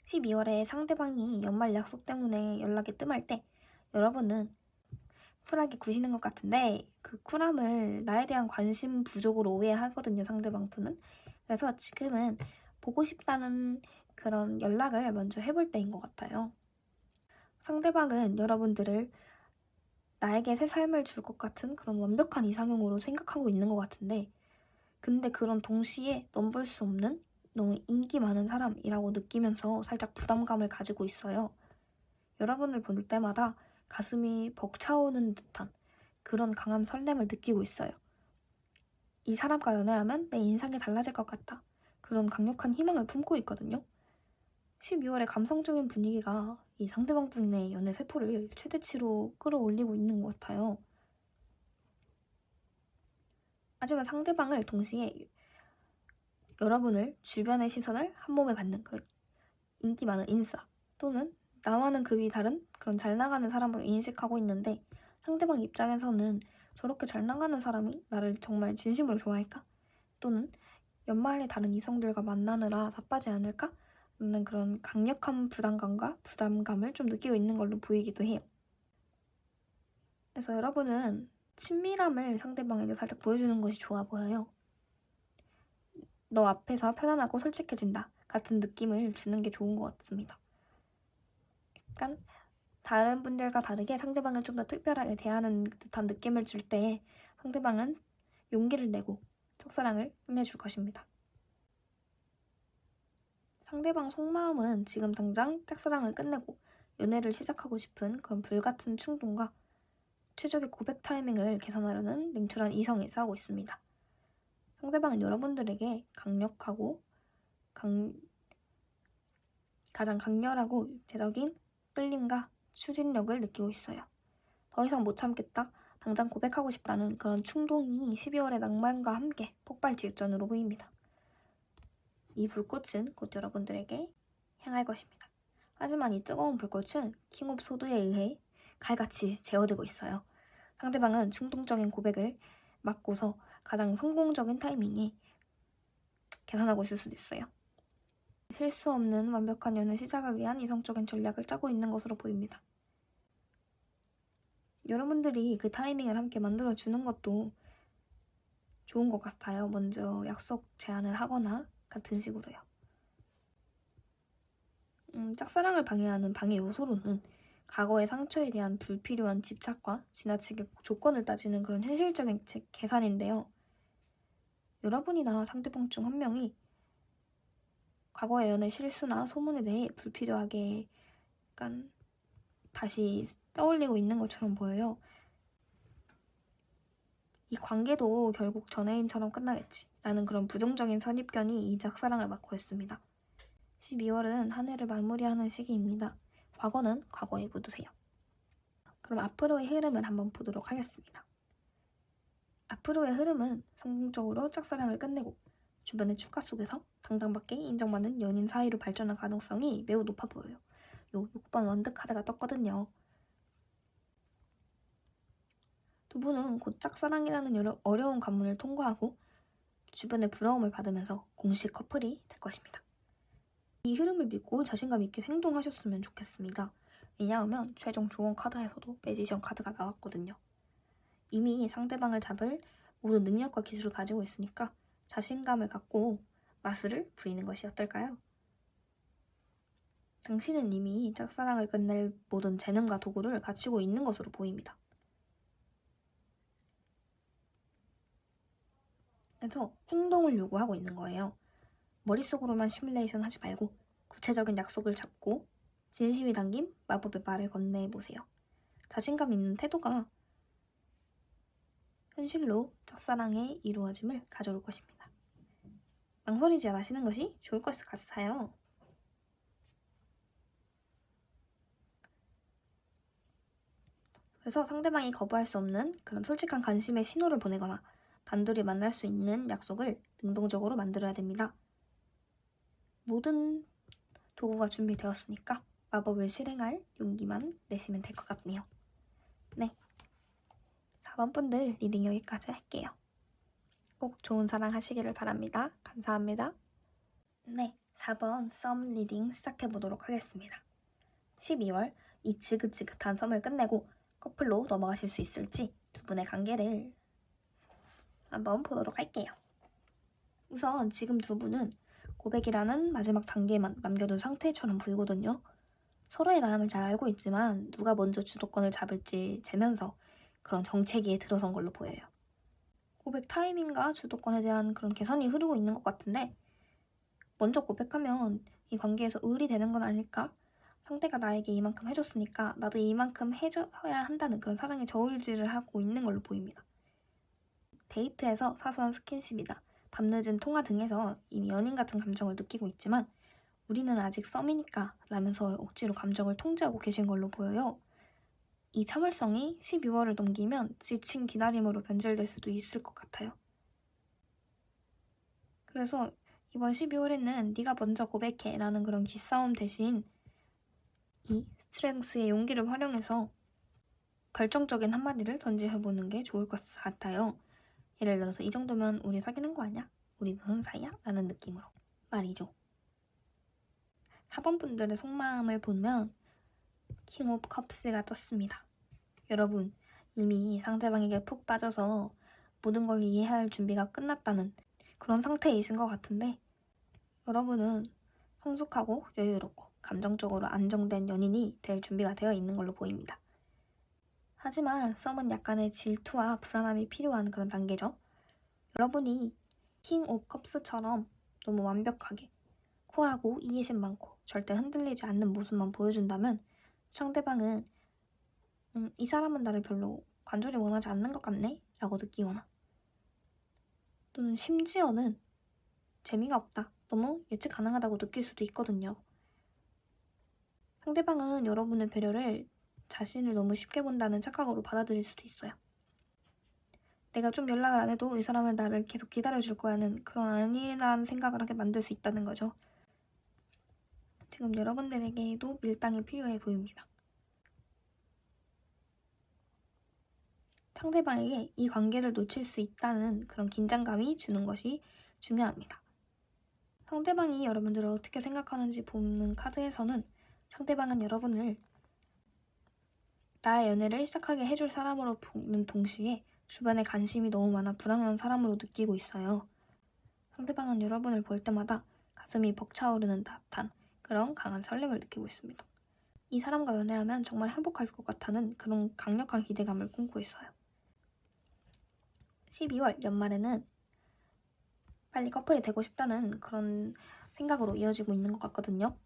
12월에 상대방이 연말 약속 때문에 연락이 뜸할 때 여러분은 쿨하게 구시는 것 같은데 그 쿨함을 나에 대한 관심 부족으로 오해하거든요, 상대방 분은. 그래서 지금은 보고 싶다는 그런 연락을 먼저 해볼 때인 것 같아요. 상대방은 여러분들을 나에게 새 삶을 줄 것 같은 그런 완벽한 이상형으로 생각하고 있는 것 같은데 근데 그런 동시에 넘볼 수 없는 너무 인기 많은 사람이라고 느끼면서 살짝 부담감을 가지고 있어요. 여러분을 볼 때마다 가슴이 벅차오는 듯한 그런 강한 설렘을 느끼고 있어요. 이 사람과 연애하면 내 인생이 달라질 것 같다. 그런 강력한 희망을 품고 있거든요. 12월의 감성적인 분위기가 이 상대방 분의 연애 세포를 최대치로 끌어올리고 있는 것 같아요. 하지만 상대방을 동시에 여러분을 주변의 시선을 한 몸에 받는 그런 인기 많은 인싸 또는 나와는 급이 다른 그런 잘 나가는 사람으로 인식하고 있는데 상대방 입장에서는 저렇게 잘 나가는 사람이 나를 정말 진심으로 좋아할까? 또는 연말에 다른 이성들과 만나느라 바빠지 않을까? 라는 그런 강력한 부담감과 부담감을 좀 느끼고 있는 걸로 보이기도 해요. 그래서 여러분은 친밀함을 상대방에게 살짝 보여주는 것이 좋아 보여요. 너 앞에서 편안하고 솔직해진다 같은 느낌을 주는 게 좋은 것 같습니다. 약간 다른 분들과 다르게 상대방을 좀 더 특별하게 대하는 듯한 느낌을 줄 때 상대방은 용기를 내고 첫사랑을 끝내줄 것입니다. 상대방 속마음은 지금 당장 짝사랑을 끝내고 연애를 시작하고 싶은 그런 불같은 충동과 최적의 고백 타이밍을 계산하려는 냉철한 이성에 싸우고 있습니다. 상대방은 여러분들에게 강력하고 가장 강렬하고 육체적인 끌림과 추진력을 느끼고 있어요. 더 이상 못 참겠다, 당장 고백하고 싶다는 그런 충동이 12월의 낭만과 함께 폭발 직전으로 보입니다. 이 불꽃은 곧 여러분들에게 향할 것입니다. 하지만 이 뜨거운 불꽃은 킹 오브 소드에 의해 칼같이 제어되고 있어요. 상대방은 충동적인 고백을 막고서 가장 성공적인 타이밍에 계산하고 있을 수도 있어요. 실수 없는 완벽한 연애 시작을 위한 이성적인 전략을 짜고 있는 것으로 보입니다. 여러분들이 그 타이밍을 함께 만들어주는 것도 좋은 것 같아요. 먼저 약속 제안을 하거나 같은 식으로요. 짝사랑을 방해하는 방해 요소로는 과거의 상처에 대한 불필요한 집착과 지나치게 조건을 따지는 그런 현실적인 계산인데요. 여러분이나 상대방 중 한 명이 과거의 연애 실수나 소문에 대해 불필요하게 약간 다시 떠올리고 있는 것처럼 보여요. 이 관계도 결국 전애인처럼 끝나겠지 라는 그런 부정적인 선입견이 이 짝사랑을 막고 있습니다. 12월은 한 해를 마무리하는 시기입니다. 과거는 과거에 묻으세요. 그럼 앞으로의 흐름을 한번 보도록 하겠습니다. 앞으로의 흐름은 성공적으로 짝사랑을 끝내고 주변의 축하 속에서 당당받게 인정받는 연인 사이로 발전할 가능성이 매우 높아 보여요. 요 6번 원드카드가 떴거든요. 두 분은 곧 짝사랑이라는 어려운 관문을 통과하고 주변의 부러움을 받으면서 공식 커플이 될 것입니다. 이 흐름을 믿고 자신감 있게 행동하셨으면 좋겠습니다. 왜냐하면 최종 조언 카드에서도 매지션 카드가 나왔거든요. 이미 상대방을 잡을 모든 능력과 기술을 가지고 있으니까 자신감을 갖고 마술을 부리는 것이 어떨까요? 당신은 이미 짝사랑을 끝낼 모든 재능과 도구를 갖추고 있는 것으로 보입니다. 그래서 행동을 요구하고 있는 거예요. 머릿속으로만 시뮬레이션 하지 말고 구체적인 약속을 잡고 진심이 담긴 마법의 말을 건네보세요. 자신감 있는 태도가 현실로 짝사랑의 이루어짐을 가져올 것입니다. 망설이지 마시는 것이 좋을 것 같아요. 그래서 상대방이 거부할 수 없는 그런 솔직한 관심의 신호를 보내거나 단둘이 만날 수 있는 약속을 능동적으로 만들어야 됩니다. 모든 도구가 준비되었으니까 마법을 실행할 용기만 내시면 될 것 같네요. 네, 4번 분들 리딩 여기까지 할게요. 꼭 좋은 사랑 하시기를 바랍니다. 감사합니다. 네, 4번 썸 리딩 시작해보도록 하겠습니다. 12월 이 지긋지긋한 썸을 끝내고 커플로 넘어가실 수 있을지 두 분의 관계를 한번 보도록 할게요. 우선 지금 두 분은 고백이라는 마지막 단계만 남겨둔 상태처럼 보이거든요. 서로의 마음을 잘 알고 있지만 누가 먼저 주도권을 잡을지 재면서 그런 정체기에 들어선 걸로 보여요. 고백 타이밍과 주도권에 대한 그런 개선이 흐르고 있는 것 같은데 먼저 고백하면 이 관계에서 을이 되는 건 아닐까? 상대가 나에게 이만큼 해줬으니까 나도 이만큼 해줘야 한다는 그런 사랑의 저울질을 하고 있는 걸로 보입니다. 데이트에서 사소한 스킨십이다, 밤늦은 통화 등에서 이미 연인 같은 감정을 느끼고 있지만 우리는 아직 썸이니까 라면서 억지로 감정을 통제하고 계신 걸로 보여요. 이 참을성이 12월을 넘기면 지친 기다림으로 변질될 수도 있을 것 같아요. 그래서 이번 12월에는 네가 먼저 고백해 라는 그런 기싸움 대신 이 스트렝스의 용기를 활용해서 결정적인 한마디를 던지해보는 게 좋을 것 같아요. 예를 들어서 이 정도면 우리 사귀는 거 아니야? 우리 무슨 사이야? 라는 느낌으로 말이죠. 4번 분들의 속마음을 보면 킹 오브 컵스가 떴습니다. 여러분 이미 상대방에게 푹 빠져서 모든 걸 이해할 준비가 끝났다는 그런 상태이신 것 같은데 여러분은 성숙하고 여유롭고 감정적으로 안정된 연인이 될 준비가 되어 있는 걸로 보입니다. 하지만 썸은 약간의 질투와 불안함이 필요한 그런 단계죠. 여러분이 킹 오브 컵스처럼 너무 완벽하게 쿨하고 이해심 많고 절대 흔들리지 않는 모습만 보여준다면 상대방은 이 사람은 나를 별로 간절히 원하지 않는 것 같네? 라고 느끼거나 또는 심지어는 재미가 없다, 너무 예측 가능하다고 느낄 수도 있거든요. 상대방은 여러분의 배려를 자신을 너무 쉽게 본다는 착각으로 받아들일 수도 있어요. 내가 좀 연락을 안 해도 이 사람은 나를 계속 기다려줄 거야는 그런 아니라는 생각을 하게 만들 수 있다는 거죠. 지금 여러분들에게도 밀당이 필요해 보입니다. 상대방에게 이 관계를 놓칠 수 있다는 그런 긴장감이 주는 것이 중요합니다. 상대방이 여러분들을 어떻게 생각하는지 보는 카드에서는 상대방은 여러분을 나의 연애를 시작하게 해줄 사람으로 보는 동시에 주변에 관심이 너무 많아 불안한 사람으로 느끼고 있어요. 상대방은 여러분을 볼 때마다 가슴이 벅차오르는 듯한 그런 강한 설렘을 느끼고 있습니다. 이 사람과 연애하면 정말 행복할 것 같다는 그런 강력한 기대감을 꿈꾸고 있어요. 12월 연말에는 빨리 커플이 되고 싶다는 그런 생각으로 이어지고 있는 것 같거든요.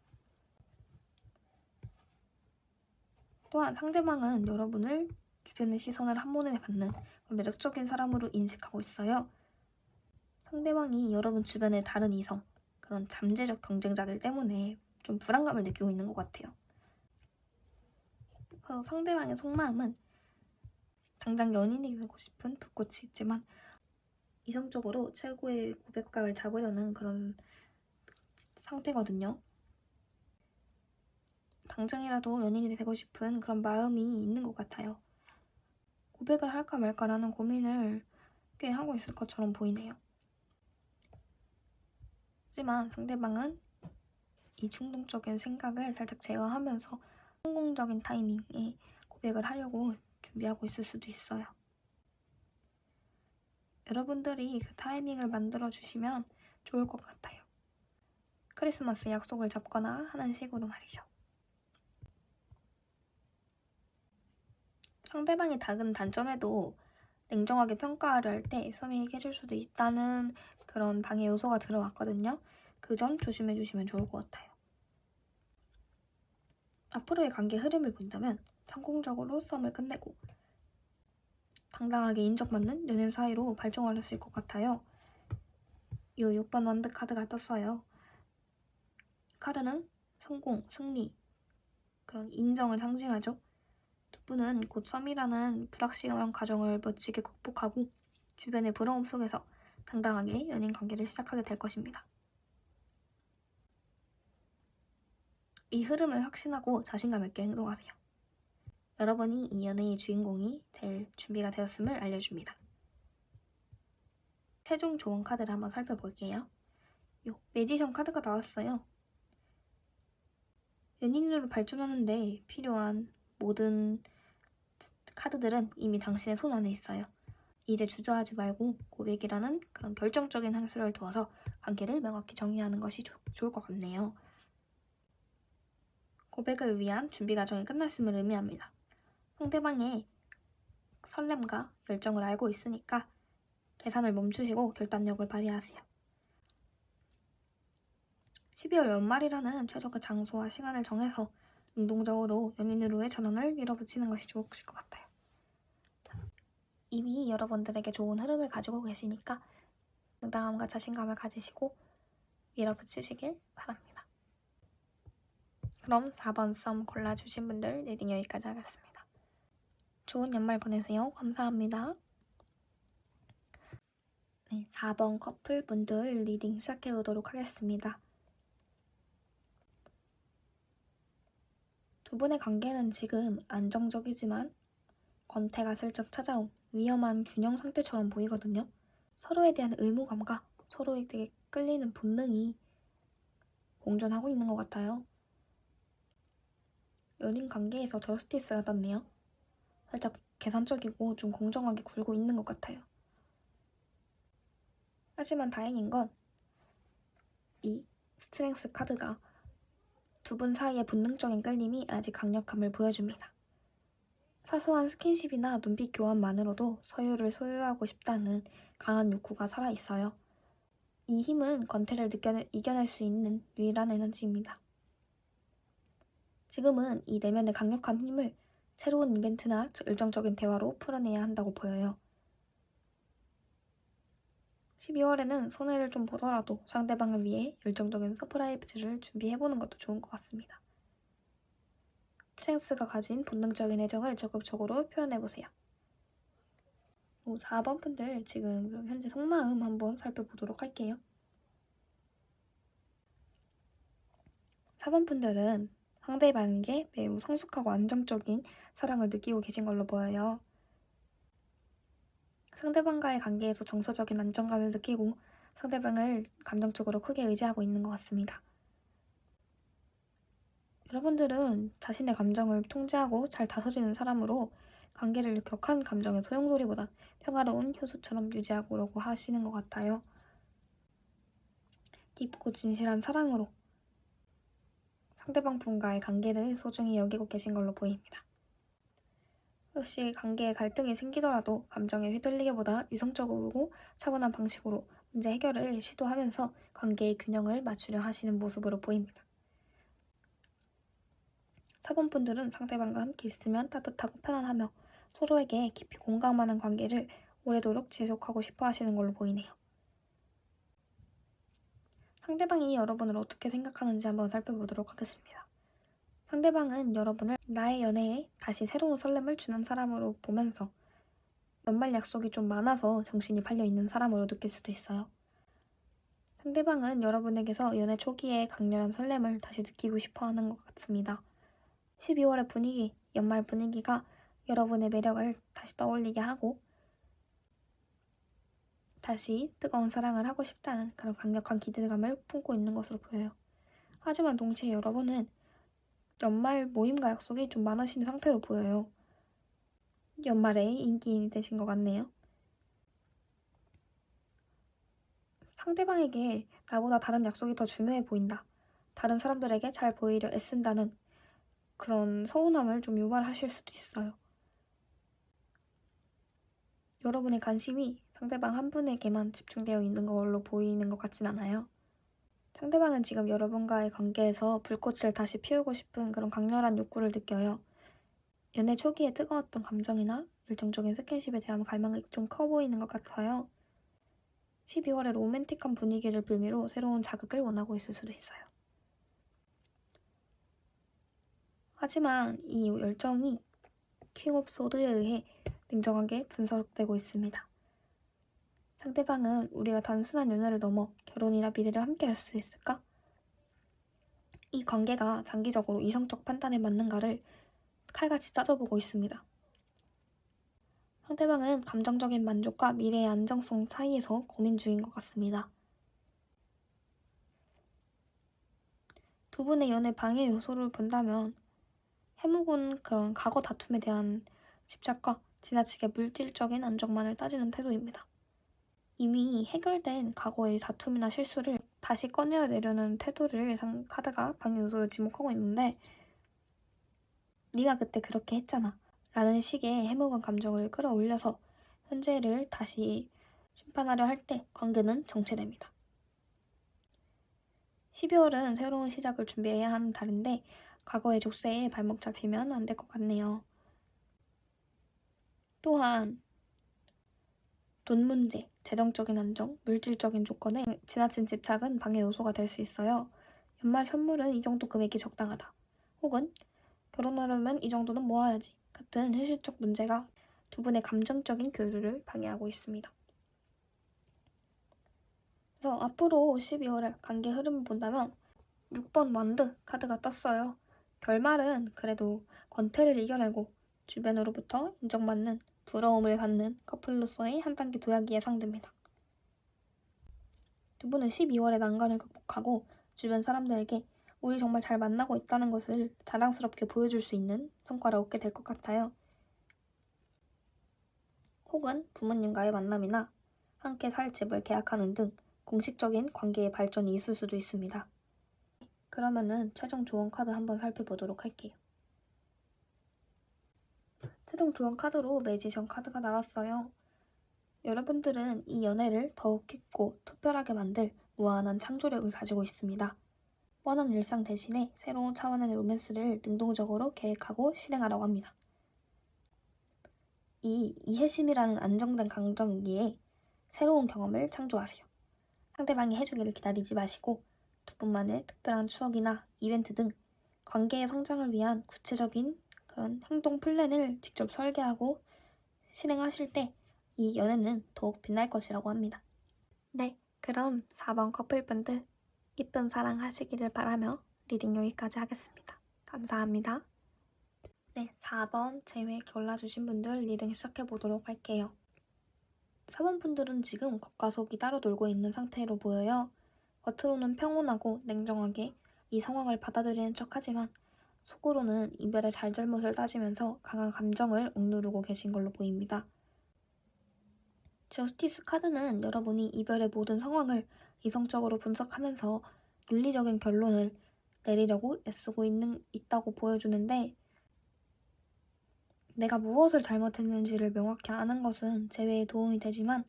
또한 상대방은 여러분을 주변의 시선을 한 번에 받는 그런 매력적인 사람으로 인식하고 있어요. 상대방이 여러분 주변의 다른 이성, 그런 잠재적 경쟁자들 때문에 좀 불안감을 느끼고 있는 것 같아요. 그래서 상대방의 속마음은 당장 연인이 되고 싶은 불꽃이 있지만 이성적으로 최고의 고백감을 잡으려는 그런 상태거든요. 당장이라도 연인이 되고 싶은 그런 마음이 있는 것 같아요. 고백을 할까 말까라는 고민을 꽤 하고 있을 것처럼 보이네요. 하지만 상대방은 이 충동적인 생각을 살짝 제어하면서 성공적인 타이밍에 고백을 하려고 준비하고 있을 수도 있어요. 여러분들이 그 타이밍을 만들어 주시면 좋을 것 같아요. 크리스마스 약속을 잡거나 하는 식으로 말이죠. 상대방이 작은 단점에도 냉정하게 평가를 할 때 서밍하게 해줄 수도 있다는 그런 방해 요소가 들어왔거든요. 그 점 조심해 주시면 좋을 것 같아요. 앞으로의 관계 흐름을 본다면 성공적으로 썸을 끝내고 당당하게 인정받는 연인 사이로 발전하셨을 것 같아요. 이 6번 원드 카드가 떴어요. 카드는 성공, 승리, 그런 인정을 상징하죠. 두 분은 곧 썸이라는 불확실한 과정을 멋지게 극복하고 주변의 부러움 속에서 당당하게 연인 관계를 시작하게 될 것입니다. 이 흐름을 확신하고 자신감 있게 행동하세요. 여러분이 이 연애의 주인공이 될 준비가 되었음을 알려줍니다. 최종 조언 카드를 한번 살펴볼게요. 매지션 카드가 나왔어요. 연인으로 발전하는데 필요한 모든 카드들은 이미 당신의 손 안에 있어요. 이제 주저하지 말고 고백이라는 그런 결정적인 한 수를 두어서 관계를 명확히 정의하는 것이 좋을 것 같네요. 고백을 위한 준비 과정이 끝났음을 의미합니다. 상대방의 설렘과 열정을 알고 있으니까 계산을 멈추시고 결단력을 발휘하세요. 12월 연말이라는 최적의 장소와 시간을 정해서 능동적으로 연인으로의 전환을 밀어붙이는 것이 좋으실 것 같아요. 이미 여러분들에게 좋은 흐름을 가지고 계시니까 당당함과 자신감을 가지시고 밀어붙이시길 바랍니다. 그럼 4번 썸 골라주신 분들 리딩 여기까지 하겠습니다. 좋은 연말 보내세요. 감사합니다. 네, 4번 커플 분들 리딩 시작해 보도록 하겠습니다. 두 분의 관계는 지금 안정적이지만 권태가 슬쩍 찾아온 위험한 균형 상태처럼 보이거든요. 서로에 대한 의무감과 서로에게 끌리는 본능이 공존하고 있는 것 같아요. 연인 관계에서 저스티스가 떴네요. 살짝 계산적이고 좀 공정하게 굴고 있는 것 같아요. 하지만 다행인 건 이 스트렝스 카드가 두 분 사이의 본능적인 끌림이 아직 강력함을 보여줍니다. 사소한 스킨십이나 눈빛 교환만으로도 서로를 소유하고 싶다는 강한 욕구가 살아있어요. 이 힘은 권태를 이겨낼 수 있는 유일한 에너지입니다. 지금은 이 내면의 강력한 힘을 새로운 이벤트나 열정적인 대화로 풀어내야 한다고 보여요. 12월에는 손해를 좀 보더라도 상대방을 위해 열정적인 서프라이즈를 준비해보는 것도 좋은 것 같습니다. 스트렝스가 가진 본능적인 애정을 적극적으로 표현해보세요. 4번 분들 지금 현재 속마음 한번 살펴보도록 할게요. 4번 분들은 상대방에게 매우 성숙하고 안정적인 사랑을 느끼고 계신 걸로 보여요. 상대방과의 관계에서 정서적인 안정감을 느끼고 상대방을 감정적으로 크게 의지하고 있는 것 같습니다. 여러분들은 자신의 감정을 통제하고 잘 다스리는 사람으로 관계를 격한 감정의 소용돌이보다 평화로운 효소처럼 유지하려고 하시는 것 같아요. 깊고 진실한 사랑으로 상대방 분과의 관계를 소중히 여기고 계신 걸로 보입니다. 혹시 관계에 갈등이 생기더라도 감정에 휘둘리기보다 이성적이고 차분한 방식으로 문제 해결을 시도하면서 관계의 균형을 맞추려 하시는 모습으로 보입니다. 4번 분들은 상대방과 함께 있으면 따뜻하고 편안하며 서로에게 깊이 공감하는 관계를 오래도록 지속하고 싶어 하시는 걸로 보이네요. 상대방이 여러분을 어떻게 생각하는지 한번 살펴보도록 하겠습니다. 상대방은 여러분을 나의 연애에 다시 새로운 설렘을 주는 사람으로 보면서 연말 약속이 좀 많아서 정신이 팔려있는 사람으로 느낄 수도 있어요. 상대방은 여러분에게서 연애 초기에 강렬한 설렘을 다시 느끼고 싶어 하는 것 같습니다. 12월의 분위기, 연말 분위기가 여러분의 매력을 다시 떠올리게 하고 다시 뜨거운 사랑을 하고 싶다는 그런 강력한 기대감을 품고 있는 것으로 보여요. 하지만 동시에 여러분은 연말 모임과 약속이 좀 많으신 상태로 보여요. 연말에 인기인이 되신 것 같네요. 상대방에게 나보다 다른 약속이 더 중요해 보인다. 다른 사람들에게 잘 보이려 애쓴다는 그런 서운함을 좀 유발하실 수도 있어요. 여러분의 관심이 상대방 한 분에게만 집중되어 있는 걸로 보이는 것 같진 않아요. 상대방은 지금 여러분과의 관계에서 불꽃을 다시 피우고 싶은 그런 강렬한 욕구를 느껴요. 연애 초기에 뜨거웠던 감정이나 열정적인 스킨십에 대한 갈망이 좀 커 보이는 것 같아요. 12월의 로맨틱한 분위기를 빌미로 새로운 자극을 원하고 있을 수도 있어요. 하지만 이 열정이 킹 오브 소드에 의해 냉정하게 분석되고 있습니다. 상대방은 우리가 단순한 연애를 넘어 결혼이나 미래를 함께 할 수 있을까? 이 관계가 장기적으로 이성적 판단에 맞는가를 칼같이 따져보고 있습니다. 상대방은 감정적인 만족과 미래의 안정성 사이에서 고민 중인 것 같습니다. 두 분의 연애 방해 요소를 본다면 해묵은 그런 과거 다툼에 대한 집착과 지나치게 물질적인 안정만을 따지는 태도입니다. 이미 해결된 과거의 다툼이나 실수를 다시 꺼내내려는 태도를 카드가 방해 요소를 지목하고 있는데 네가 그때 그렇게 했잖아 라는 식의 해묵은 감정을 끌어올려서 현재를 다시 심판하려 할 때 관계는 정체됩니다. 12월은 새로운 시작을 준비해야 하는 달인데 과거의 족쇄에 발목 잡히면 안 될 것 같네요. 또한 돈 문제, 재정적인 안정, 물질적인 조건에 지나친 집착은 방해 요소가 될 수 있어요. 연말 선물은 이 정도 금액이 적당하다. 혹은 결혼하려면 이 정도는 모아야지 같은 현실적 문제가 두 분의 감정적인 교류를 방해하고 있습니다. 그래서 앞으로 12월에 관계 흐름을 본다면 6번 완드 카드가 떴어요. 결말은 그래도 권태를 이겨내고 주변으로부터 인정받는 부러움을 받는 커플로서의 한 단계 도약이 예상됩니다. 두 분은 12월의 난관을 극복하고 주변 사람들에게 우리 정말 잘 만나고 있다는 것을 자랑스럽게 보여줄 수 있는 성과를 얻게 될 것 같아요. 혹은 부모님과의 만남이나 함께 살 집을 계약하는 등 공식적인 관계의 발전이 있을 수도 있습니다. 그러면은 최종 조언 카드 한번 살펴보도록 할게요. 최종 조언 카드로 매지션 카드가 나왔어요. 여러분들은 이 연애를 더욱 깊고 특별하게 만들 무한한 창조력을 가지고 있습니다. 뻔한 일상 대신에 새로운 차원의 로맨스를 능동적으로 계획하고 실행하라고 합니다. 이 이해심이라는 안정된 감정기에 새로운 경험을 창조하세요. 상대방이 해주기를 기다리지 마시고 두 분만의 특별한 추억이나 이벤트 등 관계의 성장을 위한 구체적인 그런 행동 플랜을 직접 설계하고 실행하실 때 이 연애는 더욱 빛날 것이라고 합니다. 네, 그럼 4번 커플분들 이쁜 사랑 하시기를 바라며 리딩 여기까지 하겠습니다. 감사합니다. 네, 4번 제외 골라주신 분들 리딩 시작해보도록 할게요. 4번 분들은 지금 겉과 속이 따로 놀고 있는 상태로 보여요. 겉으로는 평온하고 냉정하게 이 상황을 받아들이는 척하지만 속으로는 이별의 잘잘못을 따지면서 강한 감정을 억누르고 계신 걸로 보입니다. 저스티스 카드는 여러분이 이별의 모든 상황을 이성적으로 분석하면서 논리적인 결론을 내리려고 애쓰고 있다고 보여주는데 내가 무엇을 잘못했는지를 명확히 아는 것은 재회에 도움이 되지만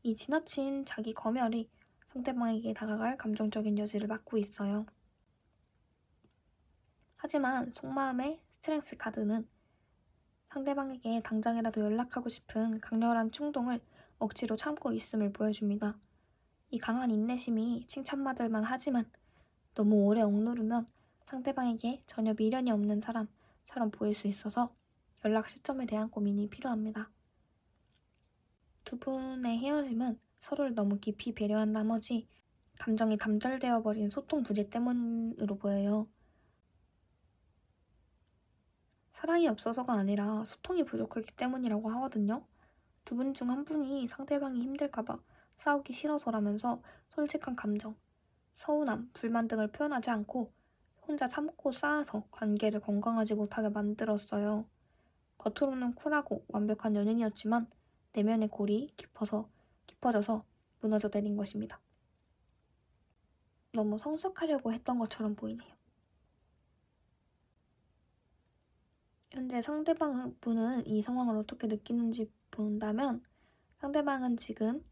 이 지나친 자기 검열이 상대방에게 다가갈 감정적인 여지를 막고 있어요. 하지만 속마음의 스트렝스 카드는 상대방에게 당장이라도 연락하고 싶은 강렬한 충동을 억지로 참고 있음을 보여줍니다. 이 강한 인내심이 칭찬받을만 하지만 너무 오래 억누르면 상대방에게 전혀 미련이 없는 사람처럼 보일 수 있어서 연락 시점에 대한 고민이 필요합니다. 두 분의 헤어짐은 서로를 너무 깊이 배려한 나머지 감정이 단절되어 버린 소통 부재 때문으로 보여요. 사랑이 없어서가 아니라 소통이 부족하기 때문이라고 하거든요. 두 분 중 한 분이 상대방이 힘들까봐 싸우기 싫어서라면서 솔직한 감정, 서운함, 불만 등을 표현하지 않고 혼자 참고 쌓아서 관계를 건강하지 못하게 만들었어요. 겉으로는 쿨하고 완벽한 연인이었지만 내면의 골이 깊어져서 무너져 내린 것입니다. 너무 성숙하려고 했던 것처럼 보이네요. 현재 상대방분은 이 상황을 어떻게 느끼는지 본다면 상대방은 지금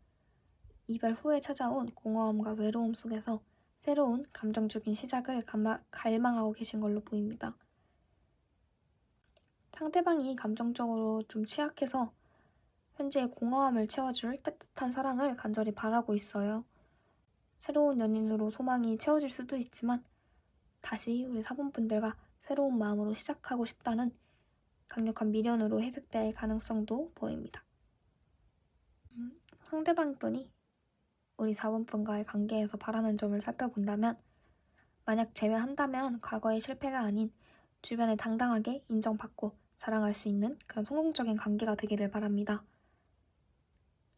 이별 후에 찾아온 공허함과 외로움 속에서 새로운 감정적인 시작을 갈망하고 계신 걸로 보입니다. 상대방이 감정적으로 좀 취약해서 현재의 공허함을 채워줄 따뜻한 사랑을 간절히 바라고 있어요. 새로운 연인으로 소망이 채워질 수도 있지만 다시 우리 사본분들과 새로운 마음으로 시작하고 싶다는 강력한 미련으로 해석될 가능성도 보입니다. 상대방분이 우리 4번분과의 관계에서 바라는 점을 살펴본다면 만약 제외한다면 과거의 실패가 아닌 주변에 당당하게 인정받고 자랑할 수 있는 그런 성공적인 관계가 되기를 바랍니다.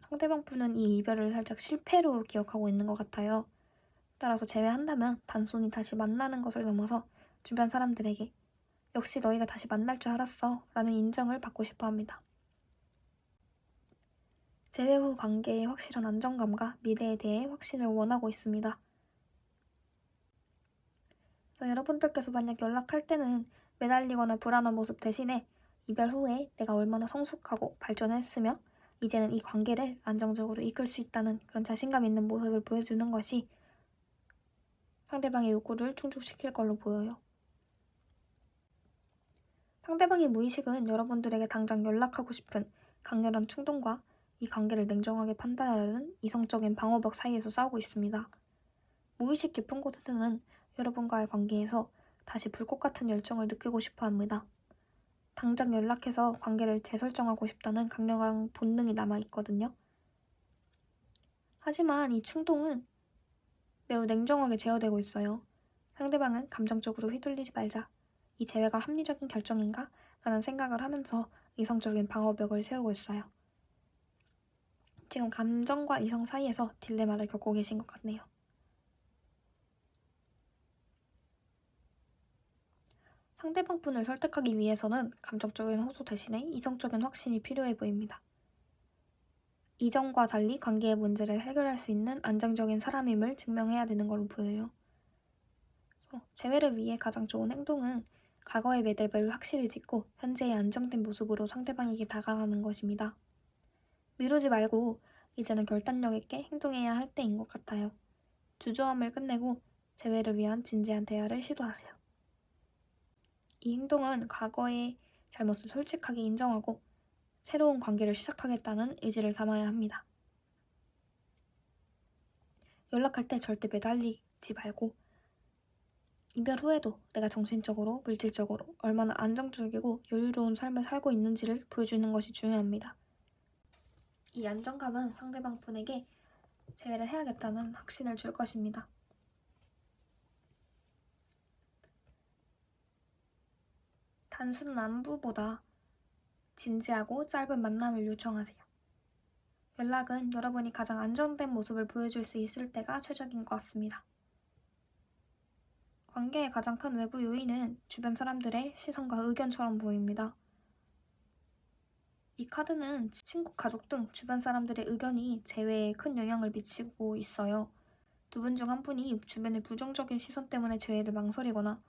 상대방분은 이 이별을 살짝 실패로 기억하고 있는 것 같아요. 따라서 제외한다면 단순히 다시 만나는 것을 넘어서 주변 사람들에게 역시 너희가 다시 만날 줄 알았어 라는 인정을 받고 싶어 합니다. 재회 후 관계의 확실한 안정감과 미래에 대해 확신을 원하고 있습니다. 여러분들께서 만약 연락할 때는 매달리거나 불안한 모습 대신에 이별 후에 내가 얼마나 성숙하고 발전했으며 이제는 이 관계를 안정적으로 이끌 수 있다는 그런 자신감 있는 모습을 보여주는 것이 상대방의 요구를 충족시킬 걸로 보여요. 상대방의 무의식은 여러분들에게 당장 연락하고 싶은 강렬한 충동과 이 관계를 냉정하게 판단하려는 이성적인 방어벽 사이에서 싸우고 있습니다. 무의식 깊은 곳에서는 여러분과의 관계에서 다시 불꽃 같은 열정을 느끼고 싶어 합니다. 당장 연락해서 관계를 재설정하고 싶다는 강력한 본능이 남아있거든요. 하지만 이 충동은 매우 냉정하게 제어되고 있어요. 상대방은 감정적으로 휘둘리지 말자. 이 제외가 합리적인 결정인가? 라는 생각을 하면서 이성적인 방어벽을 세우고 있어요. 지금 감정과 이성 사이에서 딜레마를 겪고 계신 것 같네요. 상대방분을 설득하기 위해서는 감정적인 호소 대신에 이성적인 확신이 필요해 보입니다. 이전과 달리 관계의 문제를 해결할 수 있는 안정적인 사람임을 증명해야 되는 걸로 보여요. 그래서 재회를 위해 가장 좋은 행동은 과거의 매듭을 확실히 짓고 현재의 안정된 모습으로 상대방에게 다가가는 것입니다. 미루지 말고 이제는 결단력 있게 행동해야 할 때인 것 같아요. 주저함을 끝내고 재회를 위한 진지한 대화를 시도하세요. 이 행동은 과거의 잘못을 솔직하게 인정하고 새로운 관계를 시작하겠다는 의지를 담아야 합니다. 연락할 때 절대 매달리지 말고 이별 후에도 내가 정신적으로, 물질적으로 얼마나 안정적이고 여유로운 삶을 살고 있는지를 보여주는 것이 중요합니다. 이 안정감은 상대방 분에게 재회를 해야겠다는 확신을 줄 것입니다. 단순 안부보다 진지하고 짧은 만남을 요청하세요. 연락은 여러분이 가장 안정된 모습을 보여줄 수 있을 때가 최적인 것 같습니다. 관계의 가장 큰 외부 요인은 주변 사람들의 시선과 의견처럼 보입니다. 이 카드는 친구, 가족 등 주변 사람들의 의견이 재회에 큰 영향을 미치고 있어요. 두 분 중 한 분이 주변의 부정적인 시선 때문에 재회를 망설이거나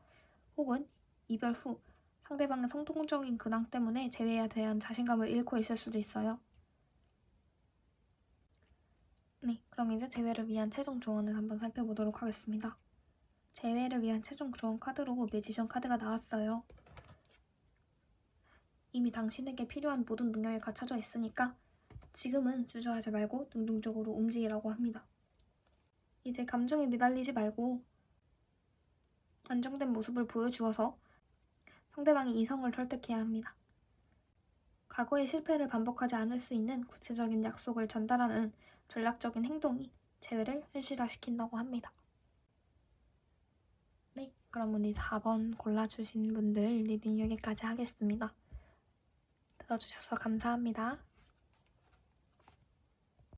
혹은 이별 후 상대방의 성공적인 근황 때문에 재회에 대한 자신감을 잃고 있을 수도 있어요. 네, 그럼 이제 재회를 위한 최종 조언을 한번 살펴보도록 하겠습니다. 재회를 위한 최종 조언 카드로 매지션 카드가 나왔어요. 이미 당신에게 필요한 모든 능력이 갖춰져 있으니까 지금은 주저하지 말고 능동적으로 움직이라고 합니다. 이제 감정에 매달리지 말고 안정된 모습을 보여주어서 상대방의 이성을 설득해야 합니다. 과거의 실패를 반복하지 않을 수 있는 구체적인 약속을 전달하는 전략적인 행동이 재회를 현실화시킨다고 합니다. 네, 그럼 오늘 4번 골라주신 분들 리딩 여기까지 하겠습니다. 들어주셔서 감사합니다.